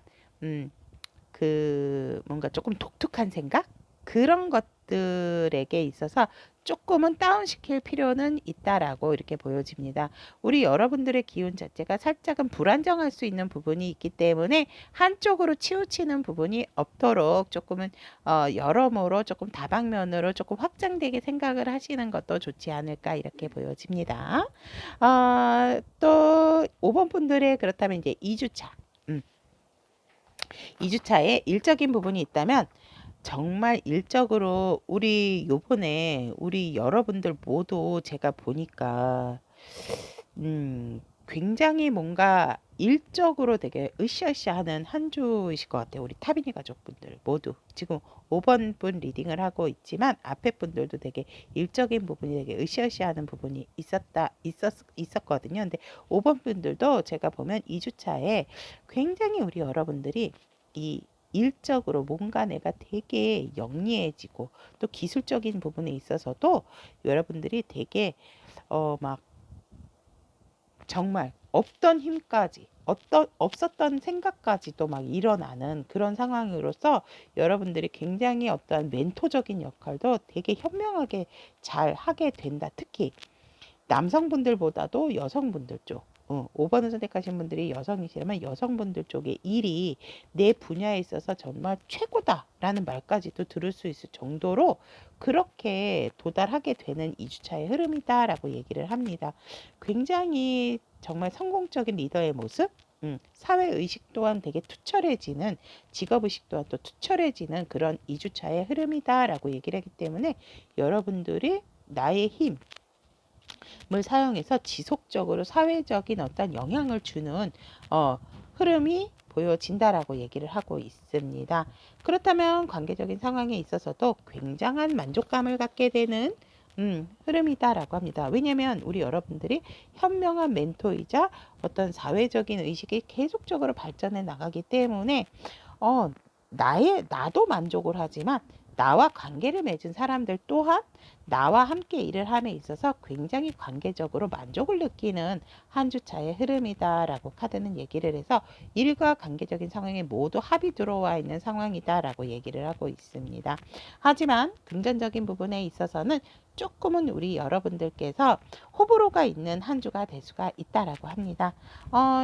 뭔가 조금 독특한 생각? 그런 것들에게 있어서 조금은 다운시킬 필요는 있다라고 이렇게 보여집니다. 우리 여러분들의 기운 자체가 살짝은 불안정할 수 있는 부분이 있기 때문에 한쪽으로 치우치는 부분이 없도록 조금은 여러모로 조금 다방면으로 조금 확장되게 생각을 하시는 것도 좋지 않을까 이렇게 보여집니다. 또 5번 분들의 그렇다면 이제 2주차 2주차에 일적인 부분이 있다면 정말 일적으로 요번에 우리 여러분들 모두 제가 보니까 굉장히 뭔가 일적으로 되게 으쌰으쌰하는 한 주이실 것 같아요. 우리 타비니 가족분들 모두 지금 5번 분 리딩을 하고 있지만 앞에 분들도 되게 일적인 부분이 되게 으쌰으쌰하는 부분이 있었거든요. 근데 5번 분들도 제가 보면 2주차에 굉장히 우리 여러분들이 이 일적으로 뭔가 내가 되게 영리해지고 또 기술적인 부분에 있어서도 여러분들이 되게 막 정말 없던 힘까지 없었던 생각까지도 막 일어나는 그런 상황으로서 여러분들이 굉장히 어떠한 멘토적인 역할도 되게 현명하게 잘 하게 된다. 특히 남성분들보다도 여성분들 쪽 5번을 선택하신 분들이 여성이시라면 여성분들 쪽의 일이 내 분야에 있어서 정말 최고다라는 말까지도 들을 수 있을 정도로 그렇게 도달하게 되는 2주차의 흐름이다라고 얘기를 합니다. 굉장히 정말 성공적인 리더의 모습, 사회의식 또한 되게 투철해지는, 직업의식 또한 또 투철해지는 그런 2주차의 흐름이다라고 얘기를 하기 때문에 여러분들이 나의 힘, 을 사용해서 지속적으로 사회적인 어떤 영향을 주는 흐름이 보여진다라고 얘기를 하고 있습니다. 그렇다면 관계적인 상황에 있어서도 굉장한 만족감을 갖게 되는 흐름이다라고 합니다. 왜냐하면 우리 여러분들이 현명한 멘토이자 어떤 사회적인 의식이 계속적으로 발전해 나가기 때문에 나도 만족을 하지만 나와 관계를 맺은 사람들 또한 나와 함께 일을 함에 있어서 굉장히 관계적으로 만족을 느끼는 한 주차의 흐름이다라고 카드는 얘기를 해서 일과 관계적인 상황에 모두 합이 들어와 있는 상황이다라고 얘기를 하고 있습니다. 하지만 금전적인 부분에 있어서는 조금은 우리 여러분들께서 호불호가 있는 한 주가 될 수가 있다라고 합니다.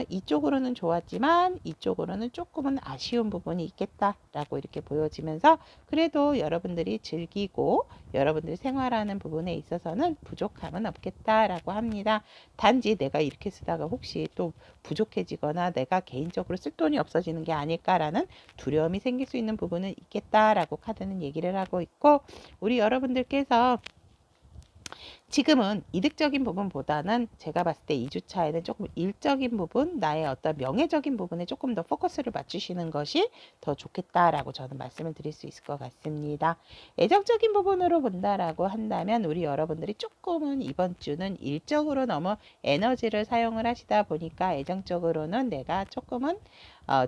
이쪽으로는 좋았지만 이쪽으로는 조금은 아쉬운 부분이 있겠다라고 이렇게 보여지면서 그래도 여러분들이 즐기고 여러분들이 생활하는 부분에 있어서는 부족함은 없겠다라고 합니다. 단지 내가 이렇게 쓰다가 혹시 또 부족해지거나 내가 개인적으로 쓸 돈이 없어지는 게 아닐까라는 두려움이 생길 수 있는 부분은 있겠다라고 카드는 얘기를 하고 있고 우리 여러분들께서 지금은 이득적인 부분보다는 제가 봤을 때 2주차에는 조금 일적인 부분, 나의 어떤 명예적인 부분에 조금 더 포커스를 맞추시는 것이 더 좋겠다라고 저는 말씀을 드릴 수 있을 것 같습니다. 애정적인 부분으로 본다라고 한다면 우리 여러분들이 조금은 이번 주는 일적으로 너무 에너지를 사용을 하시다 보니까 애정적으로는 내가 조금은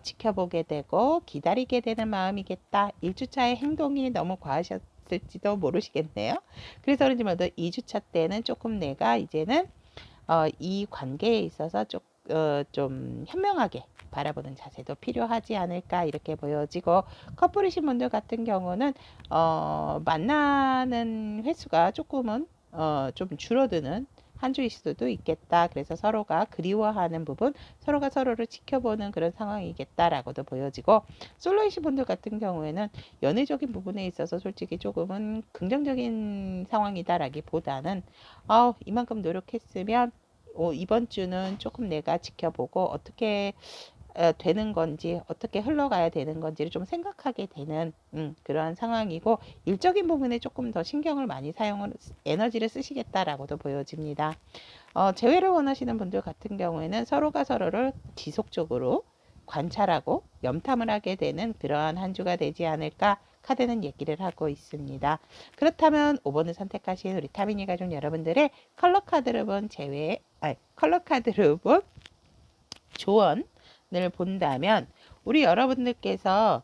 지켜보게 되고 기다리게 되는 마음이겠다. 1주차의 행동이 너무 과하셨을지도 모르시겠네요. 그래서 그런지 몰라도 2주차 때는 조금 내가 이제는 이 관계에 있어서 좀 현명하게 바라보는 자세도 필요하지 않을까 이렇게 보여지고, 커플이신 분들 같은 경우는 만나는 횟수가 조금은 좀 줄어드는 한 주일 수도 있겠다. 그래서 서로가 그리워하는 부분, 서로가 서로를 지켜보는 그런 상황이겠다라고도 보여지고, 솔로이신 분들 같은 경우에는 연애적인 부분에 있어서 솔직히 조금은 긍정적인 상황이다라기보다는 이만큼 노력했으면 이번 주는 조금 내가 지켜보고 어떻게 되는 건지, 어떻게 흘러가야 되는 건지를 좀 생각하게 되는 그러한 상황이고, 일적인 부분에 조금 더 신경을 많이 에너지를 쓰시겠다라고도 보여집니다. 재회를 원하시는 분들 같은 경우에는 서로가 서로를 지속적으로 관찰하고 염탐을 하게 되는 그러한 한 주가 되지 않을까 카드는 얘기를 하고 있습니다. 그렇다면 5번을 선택하신 우리 타미니 가족 여러분들의 컬러 카드를 본 컬러 카드를 본 조언을 본다면, 우리 여러분들께서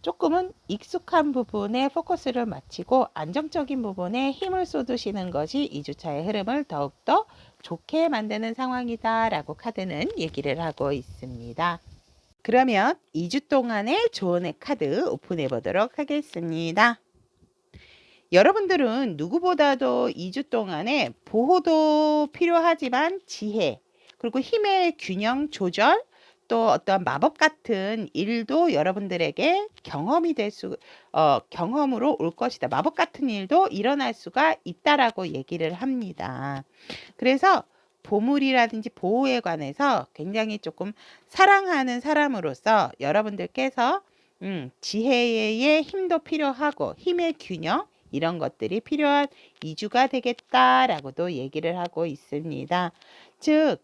조금은 익숙한 부분에 포커스를 맞추고 안정적인 부분에 힘을 쏟으시는 것이 2주차의 흐름을 더욱더 좋게 만드는 상황이다 라고 카드는 얘기를 하고 있습니다. 그러면 2주 동안의 조언의 카드 오픈해 보도록 하겠습니다. 여러분들은 누구보다도 2주 동안에 보호도 필요하지만 지혜, 그리고 힘의 균형 조절, 또 어떤 마법 같은 일도 여러분들에게 경험으로 올 것이다. 마법 같은 일도 일어날 수가 있다라고 얘기를 합니다. 그래서 보물이라든지 보호에 관해서 굉장히 조금 사랑하는 사람으로서 여러분들께서 지혜의 힘도 필요하고 힘의 균형, 이런 것들이 필요한 2주가 되겠다라고도 얘기를 하고 있습니다. 즉,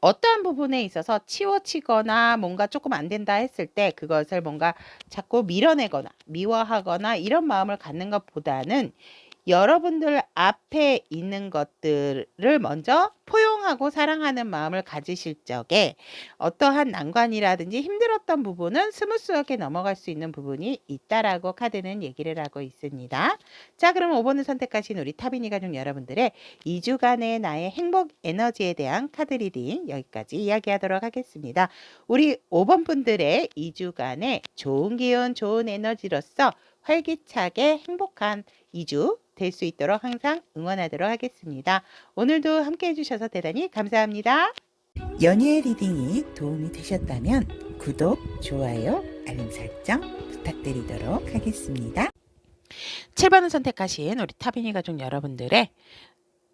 어떠한 부분에 있어서 치우치거나 뭔가 조금 안 된다 했을 때 그것을 뭔가 자꾸 밀어내거나 미워하거나 이런 마음을 갖는 것보다는 여러분들 앞에 있는 것들을 먼저 포용하고 사랑하는 마음을 가지실 적에 어떠한 난관이라든지 힘들었던 부분은 스무스하게 넘어갈 수 있는 부분이 있다라고 카드는 얘기를 하고 있습니다. 자, 그럼 5번을 선택하신 우리 타비니 가족 여러분들의 2주간의 나의 행복 에너지에 대한 카드 리딩 여기까지 이야기하도록 하겠습니다. 우리 5번 분들의 2주간의 좋은 기운, 좋은 에너지로서 활기차게 행복한 2주 될 수 있도록 항상 응원하도록 하겠습니다. 오늘도 함께 해주셔서 대단히 감사합니다. 연예 리딩이 도움이 되셨다면 구독, 좋아요, 알림 설정 부탁드리도록 하겠습니다. 7번을 선택하신 우리 타비니 가족 여러분들의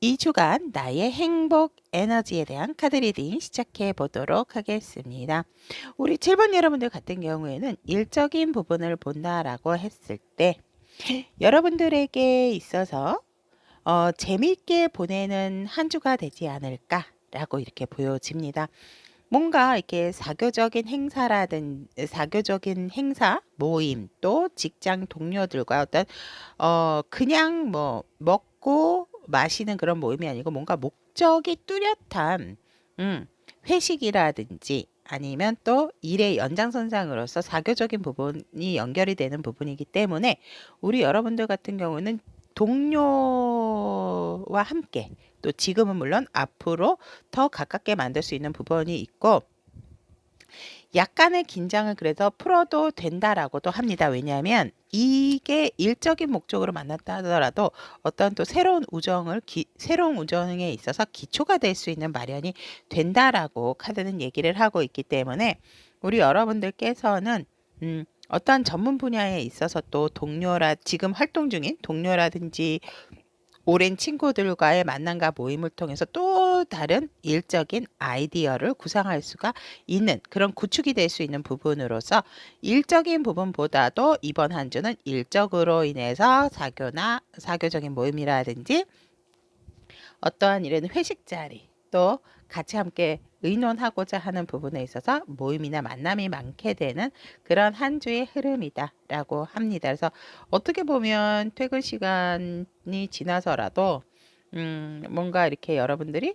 2주간 나의 행복 에너지에 대한 카드 리딩 시작해 보도록 하겠습니다. 우리 7번 여러분들 같은 경우에는 일적인 부분을 본다라고 했을 때 여러분들에게 있어서 재미있게 보내는 한 주가 되지 않을까라고 이렇게 보여집니다. 뭔가 이렇게 사교적인 행사, 모임, 또 직장 동료들과 어떤 그냥 뭐 먹고 마시는 그런 모임이 아니고 뭔가 목적이 뚜렷한 회식이라든지 아니면 또 일의 연장선상으로서 사교적인 부분이 연결이 되는 부분이기 때문에 우리 여러분들 같은 경우는 동료와 함께, 또 지금은 물론 앞으로 더 가깝게 만들 수 있는 부분이 있고, 약간의 긴장을 그래서 풀어도 된다라고도 합니다. 왜냐하면 이게 일적인 목적으로 만났다 하더라도 어떤 또 새로운 우정에 있어서 기초가 될 수 있는 마련이 된다라고 카드는 얘기를 하고 있기 때문에 우리 여러분들께서는 어떠한 전문 분야에 있어서 또 지금 활동 중인 동료라든지 오랜 친구들과의 만남과 모임을 통해서 또 다른 일적인 아이디어를 구상할 수가 있는 그런 구축이 될 수 있는 부분으로서 일적인 부분보다도 이번 한 주는 일적으로 인해서 사교적인 모임이라든지 어떠한 이런 회식 자리 또 같이 함께 의논하고자 하는 부분에 있어서 모임이나 만남이 많게 되는 그런 한 주의 흐름이다라고 합니다. 그래서 어떻게 보면 퇴근 시간이 지나서라도 뭔가 이렇게 여러분들이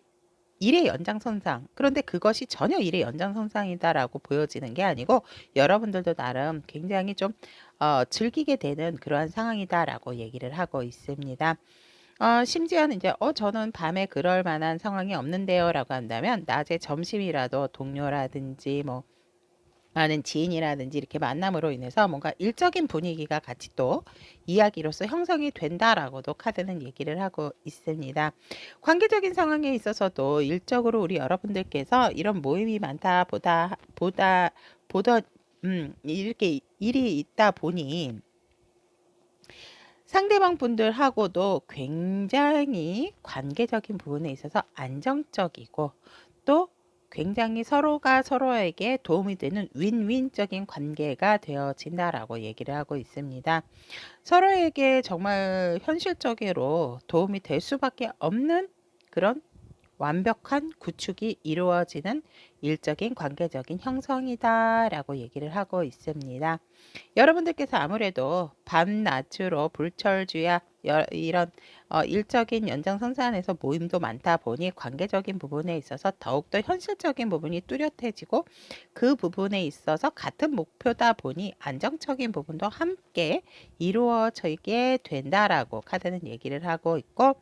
일의 연장선상, 그런데 그것이 전혀 일의 연장선상이다라고 보여지는 게 아니고 여러분들도 나름 굉장히 좀 즐기게 되는 그러한 상황이다라고 얘기를 하고 있습니다. 심지어는 이제 저는 밤에 그럴 만한 상황이 없는데요라고 한다면 낮에 점심이라도 동료라든지 뭐 아는 지인이라든지 이렇게 만남으로 인해서 뭔가 일적인 분위기가 같이 또 이야기로서 형성이 된다라고도 카드는 얘기를 하고 있습니다. 관계적인 상황에 있어서도 일적으로 우리 여러분들께서 이런 모임이 많다 보다 이렇게 일이 있다 보니 상대방 분들하고도 굉장히 관계적인 부분에 있어서 안정적이고 또 굉장히 서로가 서로에게 도움이 되는 윈윈적인 관계가 되어진다라고 얘기를 하고 있습니다. 서로에게 정말 현실적으로 도움이 될 수밖에 없는 그런 완벽한 구축이 이루어지는 일적인 관계적인 형성이다라고 얘기를 하고 있습니다. 여러분들께서 아무래도 밤낮으로 불철주야 이런 일적인 연장선상에서 모임도 많다 보니 관계적인 부분에 있어서 더욱더 현실적인 부분이 뚜렷해지고 그 부분에 있어서 같은 목표다 보니 안정적인 부분도 함께 이루어지게 된다라고 카드는 얘기를 하고 있고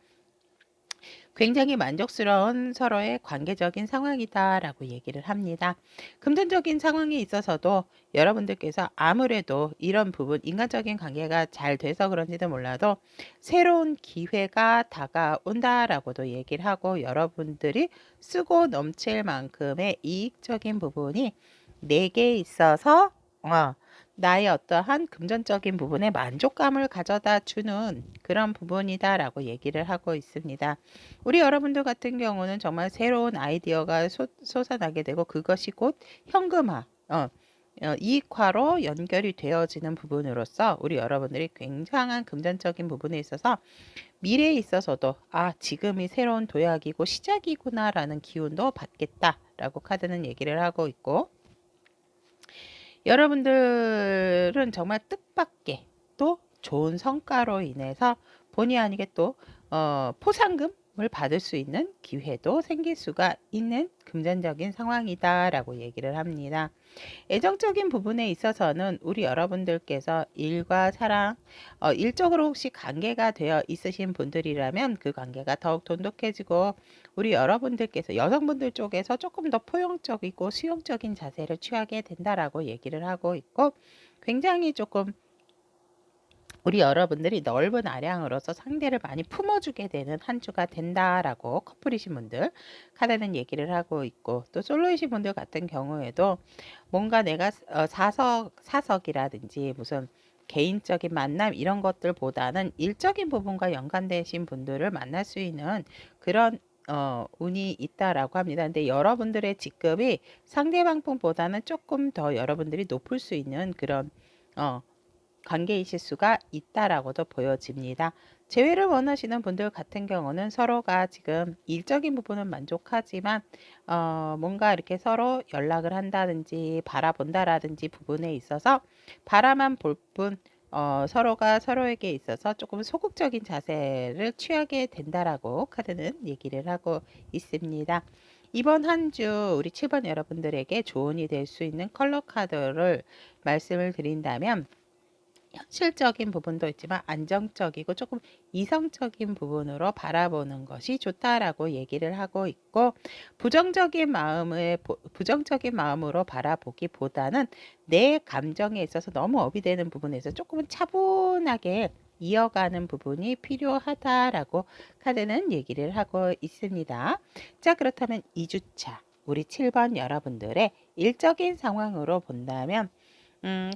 굉장히 만족스러운 서로의 관계적인 상황이다라고 얘기를 합니다. 금전적인 상황에 있어서도 여러분들께서 아무래도 이런 부분 인간적인 관계가 잘 돼서 그런지도 몰라도 새로운 기회가 다가온다라고도 얘기를 하고 여러분들이 쓰고 넘칠 만큼의 이익적인 부분이 내게 있어서 나의 어떠한 금전적인 부분에 만족감을 가져다 주는 그런 부분이다라고 얘기를 하고 있습니다. 우리 여러분들 같은 경우는 정말 새로운 아이디어가 솟아나게 되고 그것이 곧 현금화, 이익화로 연결이 되어지는 부분으로서 우리 여러분들이 굉장한 금전적인 부분에 있어서 미래에 있어서도 지금이 새로운 도약이고 시작이구나라는 기운도 받겠다라고 카드는 얘기를 하고 있고 여러분들은 정말 뜻밖의 또 좋은 성과로 인해서 본의 아니게 또 포상금을 받을 수 있는 기회도 생길 수가 있는 금전적인 상황이다라고 얘기를 합니다. 애정적인 부분에 있어서는 우리 여러분들께서 일과 사랑, 일적으로 혹시 관계가 되어 있으신 분들이라면 그 관계가 더욱 돈독해지고 우리 여러분들께서 여성분들 쪽에서 조금 더 포용적이고 수용적인 자세를 취하게 된다라고 얘기를 하고 있고 굉장히 조금 우리 여러분들이 넓은 아량으로서 상대를 많이 품어주게 되는 한 주가 된다라고 커플이신 분들 카드는 얘기를 하고 있고 또 솔로이신 분들 같은 경우에도 뭔가 내가 사석이라든지 무슨 개인적인 만남 이런 것들보다는 일적인 부분과 연관되신 분들을 만날 수 있는 그런 운이 있다라고 합니다. 근데 여러분들의 직급이 상대방 분보다는 조금 더 여러분들이 높을 수 있는 그런 관계이실 수가 있다라고도 보여집니다. 재회를 원하시는 분들 같은 경우는 서로가 지금 일적인 부분은 만족하지만 뭔가 이렇게 서로 연락을 한다든지 바라본다라든지 부분에 있어서 바라만 볼 뿐 서로가 서로에게 있어서 조금 소극적인 자세를 취하게 된다라고 카드는 얘기를 하고 있습니다. 이번 한 주 우리 7번 여러분들에게 조언이 될 수 있는 컬러 카드를 말씀을 드린다면 현실적인 부분도 있지만 안정적이고 조금 이성적인 부분으로 바라보는 것이 좋다라고 얘기를 하고 있고 부정적인 마음으로 바라보기보다는 내 감정에 있어서 너무 업이 되는 부분에서 조금은 차분하게 이어가는 부분이 필요하다라고 카드는 얘기를 하고 있습니다. 자, 그렇다면 2주차 우리 7번 여러분들의 일적인 상황으로 본다면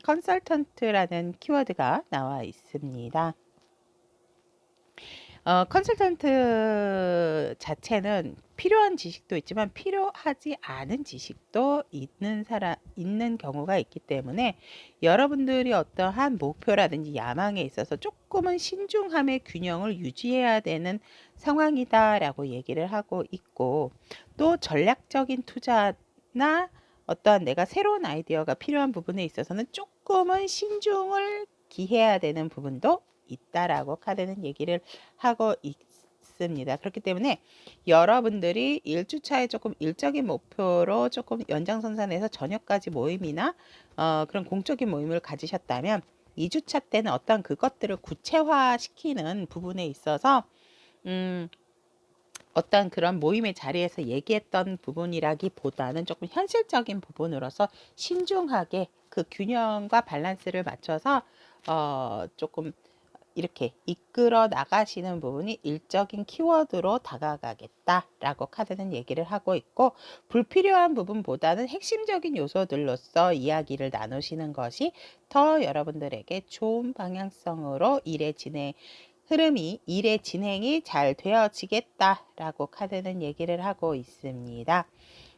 컨설턴트라는 키워드가 나와 있습니다. 컨설턴트 자체는 필요한 지식도 있지만 필요하지 않은 지식도 있는 경우가 있기 때문에 여러분들이 어떠한 목표라든지 야망에 있어서 조금은 신중함의 균형을 유지해야 되는 상황이다라고 얘기를 하고 있고, 또 전략적인 투자나 어떠한 내가 새로운 아이디어가 필요한 부분에 있어서는 조금은 신중을 기해야 되는 부분도 있다라고 카드는 얘기를 하고 있습니다. 그렇기 때문에 여러분들이 1주차에 조금 일적인 목표로 조금 연장선상에서 저녁까지 모임이나 그런 공적인 모임을 가지셨다면 2주차 때는 어떤 그것들을 구체화시키는 부분에 있어서 어떤 그런 모임의 자리에서 얘기했던 부분이라기보다는 조금 현실적인 부분으로서 신중하게 그 균형과 밸런스를 맞춰서 조금 이렇게 이끌어 나가시는 부분이 일적인 키워드로 다가가겠다라고 카드는 얘기를 하고 있고, 불필요한 부분보다는 핵심적인 요소들로서 이야기를 나누시는 것이 더 여러분들에게 좋은 방향성으로 일의 진행이 잘 되어지겠다라고 카드는 얘기를 하고 있습니다.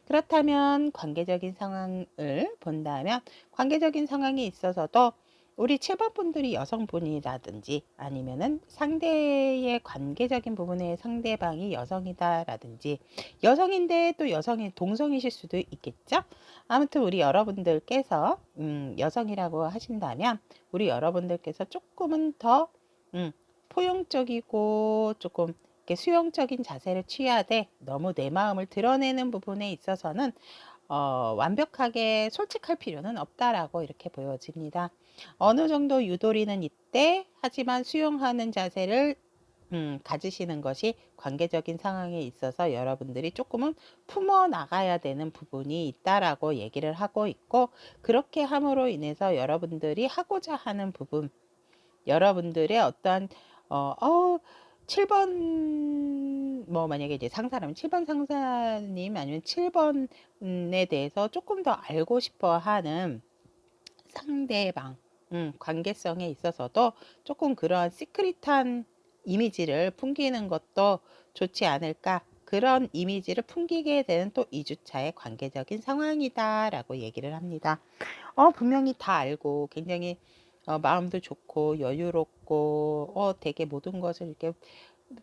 그렇다면 관계적인 상황을 본다면 관계적인 상황에 있어서도 우리 7번 분들이 여성분이라든지 아니면은 상대의 관계적인 부분에 상대방이 여성이다라든지, 여성인데 또 여성이 동성이실 수도 있겠죠. 아무튼 우리 여러분들께서 여성이라고 하신다면 우리 여러분들께서 조금은 더 포용적이고 조금 이렇게 수용적인 자세를 취하되, 너무 내 마음을 드러내는 부분에 있어서는 완벽하게 솔직할 필요는 없다라고 이렇게 보여집니다. 어느 정도 유도리는 있대, 하지만 수용하는 자세를 가지시는 것이 관계적인 상황에 있어서 여러분들이 조금은 품어 나가야 되는 부분이 있다라고 얘기를 하고 있고, 그렇게 함으로 인해서 여러분들이 하고자 하는 부분, 여러분들의 어떤 7번 만약에 이제 상사라면 7번 상사님 아니면 7번에 대해서 조금 더 알고 싶어 하는 상대방 관계성에 있어서도 조금 그런 시크릿한 이미지를 풍기는 것도 좋지 않을까, 그런 이미지를 풍기게 되는 또 2주차의 관계적인 상황이다라고 얘기를 합니다. 분명히 다 알고 굉장히 마음도 좋고 여유롭고 되게 모든 것을 이렇게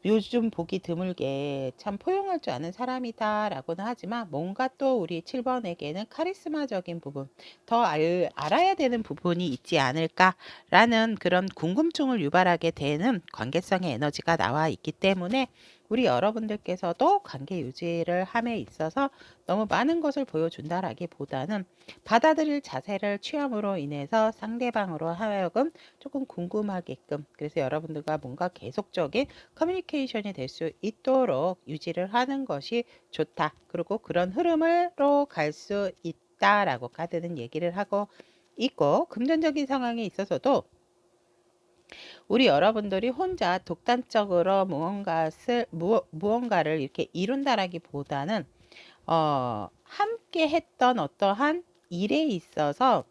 요즘 보기 드물게 참 포용할 줄 아는 사람이다라고는 하지만, 뭔가 또 우리 7번에게는 카리스마적인 부분, 더 알아야 되는 부분이 있지 않을까라는 그런 궁금증을 유발하게 되는 관계성의 에너지가 나와 있기 때문에 우리 여러분들께서도 관계 유지를 함에 있어서 너무 많은 것을 보여준다라기보다는 받아들일 자세를 취함으로 인해서 상대방으로 하여금 조금 궁금하게끔, 그래서 여러분들과 뭔가 계속적인 커뮤니케이션이 될 수 있도록 유지를 하는 것이 좋다. 그리고 그런 흐름으로 갈 수 있다라고 카드는 얘기를 하고 있고, 금전적인 상황에 있어서도 우리 여러분들이 혼자 독단적으로 무언가를 이렇게 이룬다라기보다는 함께 했던 어떠한 일에 있어서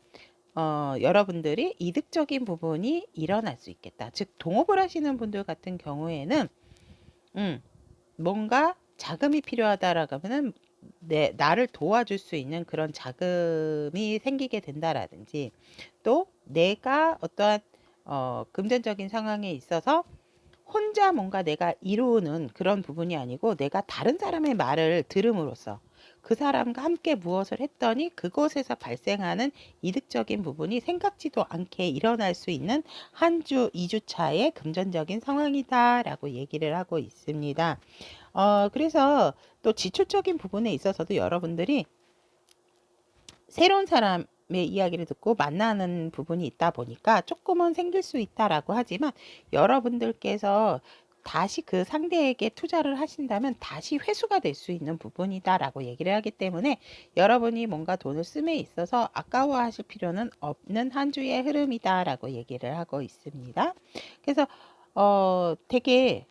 여러분들이 이득적인 부분이 일어날 수 있겠다. 즉 동업을 하시는 분들 같은 경우에는 뭔가 자금이 필요하다라고 하면은 나를 도와줄 수 있는 그런 자금이 생기게 된다라든지, 또 내가 어떠한 금전적인 상황에 있어서 혼자 뭔가 내가 이루는 그런 부분이 아니고, 내가 다른 사람의 말을 들음으로써 그 사람과 함께 무엇을 했더니 그곳에서 발생하는 이득적인 부분이 생각지도 않게 일어날 수 있는 한 주, 2주차의 금전적인 상황이다라고 얘기를 하고 있습니다. 그래서 또 지출적인 부분에 있어서도 여러분들이 새로운 사람의 이야기를 듣고 만나는 부분이 있다 보니까 조금은 생길 수 있다라고 하지만, 여러분들께서 다시 그 상대에게 투자를 하신다면 다시 회수가 될 수 있는 부분이다라고 얘기를 하기 때문에, 여러분이 뭔가 돈을 씀에 있어서 아까워하실 필요는 없는 한 주의 흐름이다라고 얘기를 하고 있습니다. 그래서 되게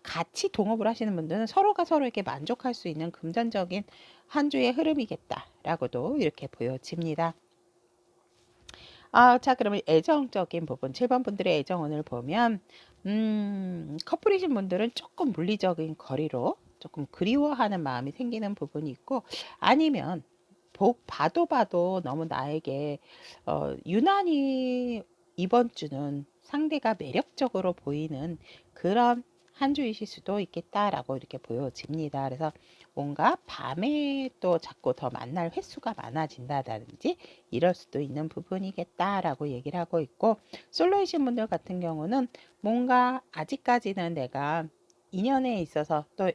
같이 동업을 하시는 분들은 서로가 서로에게 만족할 수 있는 금전적인 한 주의 흐름이겠다라고도 이렇게 보여집니다. 자, 그러면 애정적인 부분, 7번 분들의 애정운을 보면 커플이신 분들은 조금 물리적인 거리로 조금 그리워하는 마음이 생기는 부분이 있고, 아니면 봐도 너무 나에게 유난히 이번 주는 상대가 매력적으로 보이는 그런 한 주이실 수도 있겠다라고 이렇게 보여집니다. 그래서 뭔가 밤에 또 자꾸 더 만날 횟수가 많아진다든지 이럴 수도 있는 부분이겠다라고 얘기를 하고 있고, 솔로이신 분들 같은 경우는 뭔가 아직까지는 내가 인연에 있어서 또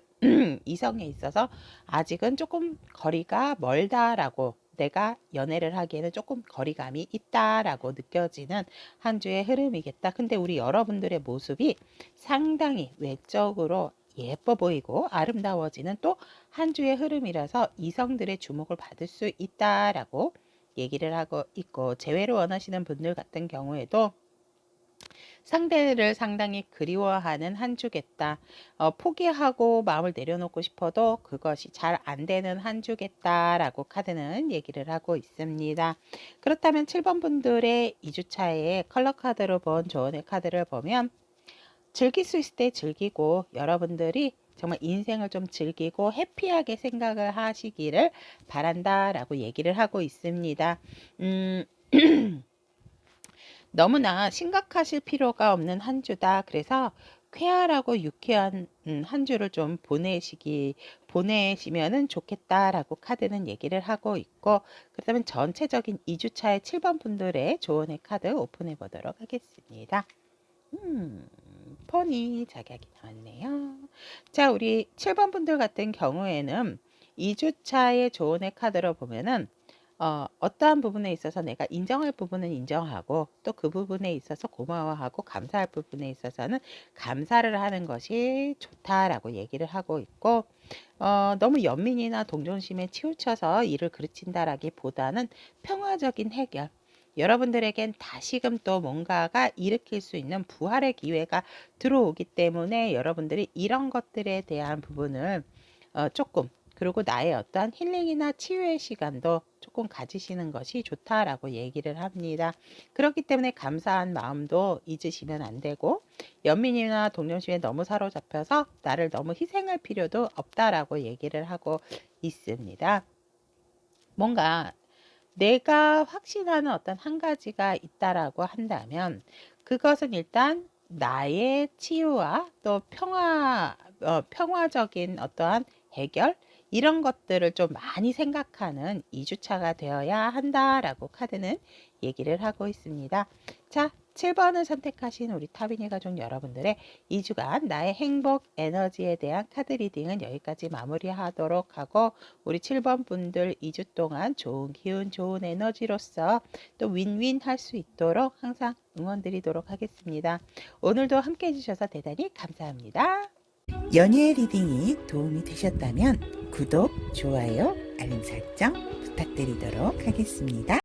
이성에 있어서 아직은 조금 거리가 멀다라고, 내가 연애를 하기에는 조금 거리감이 있다라고 느껴지는 한 주의 흐름이겠다. 근데 우리 여러분들의 모습이 상당히 외적으로 예뻐 보이고 아름다워지는 또 한 주의 흐름이라서 이성들의 주목을 받을 수 있다라고 얘기를 하고 있고, 재회를 원하시는 분들 같은 경우에도 상대를 상당히 그리워하는 한 주겠다. 포기하고 마음을 내려놓고 싶어도 그것이 잘 안 되는 한 주겠다라고 카드는 얘기를 하고 있습니다. 그렇다면 7번 분들의 2주차에 컬러 카드로 본 조언의 카드를 보면, 즐길 수 있을 때 즐기고 여러분들이 정말 인생을 좀 즐기고 해피하게 생각을 하시기를 바란다라고 얘기를 하고 있습니다. 음, 너무나 심각하실 필요가 없는 한 주다. 그래서 쾌활하고 유쾌한 한 주를 좀 보내시면은 좋겠다라고 카드는 얘기를 하고 있고, 그렇다면 전체적인 2주차의 7번 분들의 조언의 카드 오픈해 보도록 하겠습니다. 폰이 작약이 나왔네요. 자, 우리 7번 분들 같은 경우에는 2주차의 조언의 카드로 보면은 어떠한 부분에 있어서 내가 인정할 부분은 인정하고, 또 그 부분에 있어서 고마워하고 감사할 부분에 있어서는 감사를 하는 것이 좋다라고 얘기를 하고 있고, 너무 연민이나 동정심에 치우쳐서 일을 그르친다라기보다는 평화적인 해결, 여러분들에겐 다시금 또 뭔가가 일으킬 수 있는 부활의 기회가 들어오기 때문에 여러분들이 이런 것들에 대한 부분을 조금, 그리고 나의 어떠한 힐링이나 치유의 시간도 조금 가지시는 것이 좋다라고 얘기를 합니다. 그렇기 때문에 감사한 마음도 잊으시면 안 되고, 연민이나 동정심에 너무 사로잡혀서 나를 너무 희생할 필요도 없다라고 얘기를 하고 있습니다. 뭔가 내가 확신하는 어떤 한 가지가 있다라고 한다면, 그것은 일단 나의 치유와 또 평화적인 어떠한 해결, 이런 것들을 좀 많이 생각하는 2주차가 되어야 한다라고 카드는 얘기를 하고 있습니다. 자, 7번을 선택하신 우리 타비니 가족 여러분들의 2주간 나의 행복 에너지에 대한 카드 리딩은 여기까지 마무리하도록 하고, 우리 7번 분들 2주 동안 좋은 기운, 좋은 에너지로서 또 윈윈 할 수 있도록 항상 응원드리도록 하겠습니다. 오늘도 함께 해주셔서 대단히 감사합니다. 연예 리딩이 도움이 되셨다면 구독, 좋아요, 알림 설정 부탁드리도록 하겠습니다.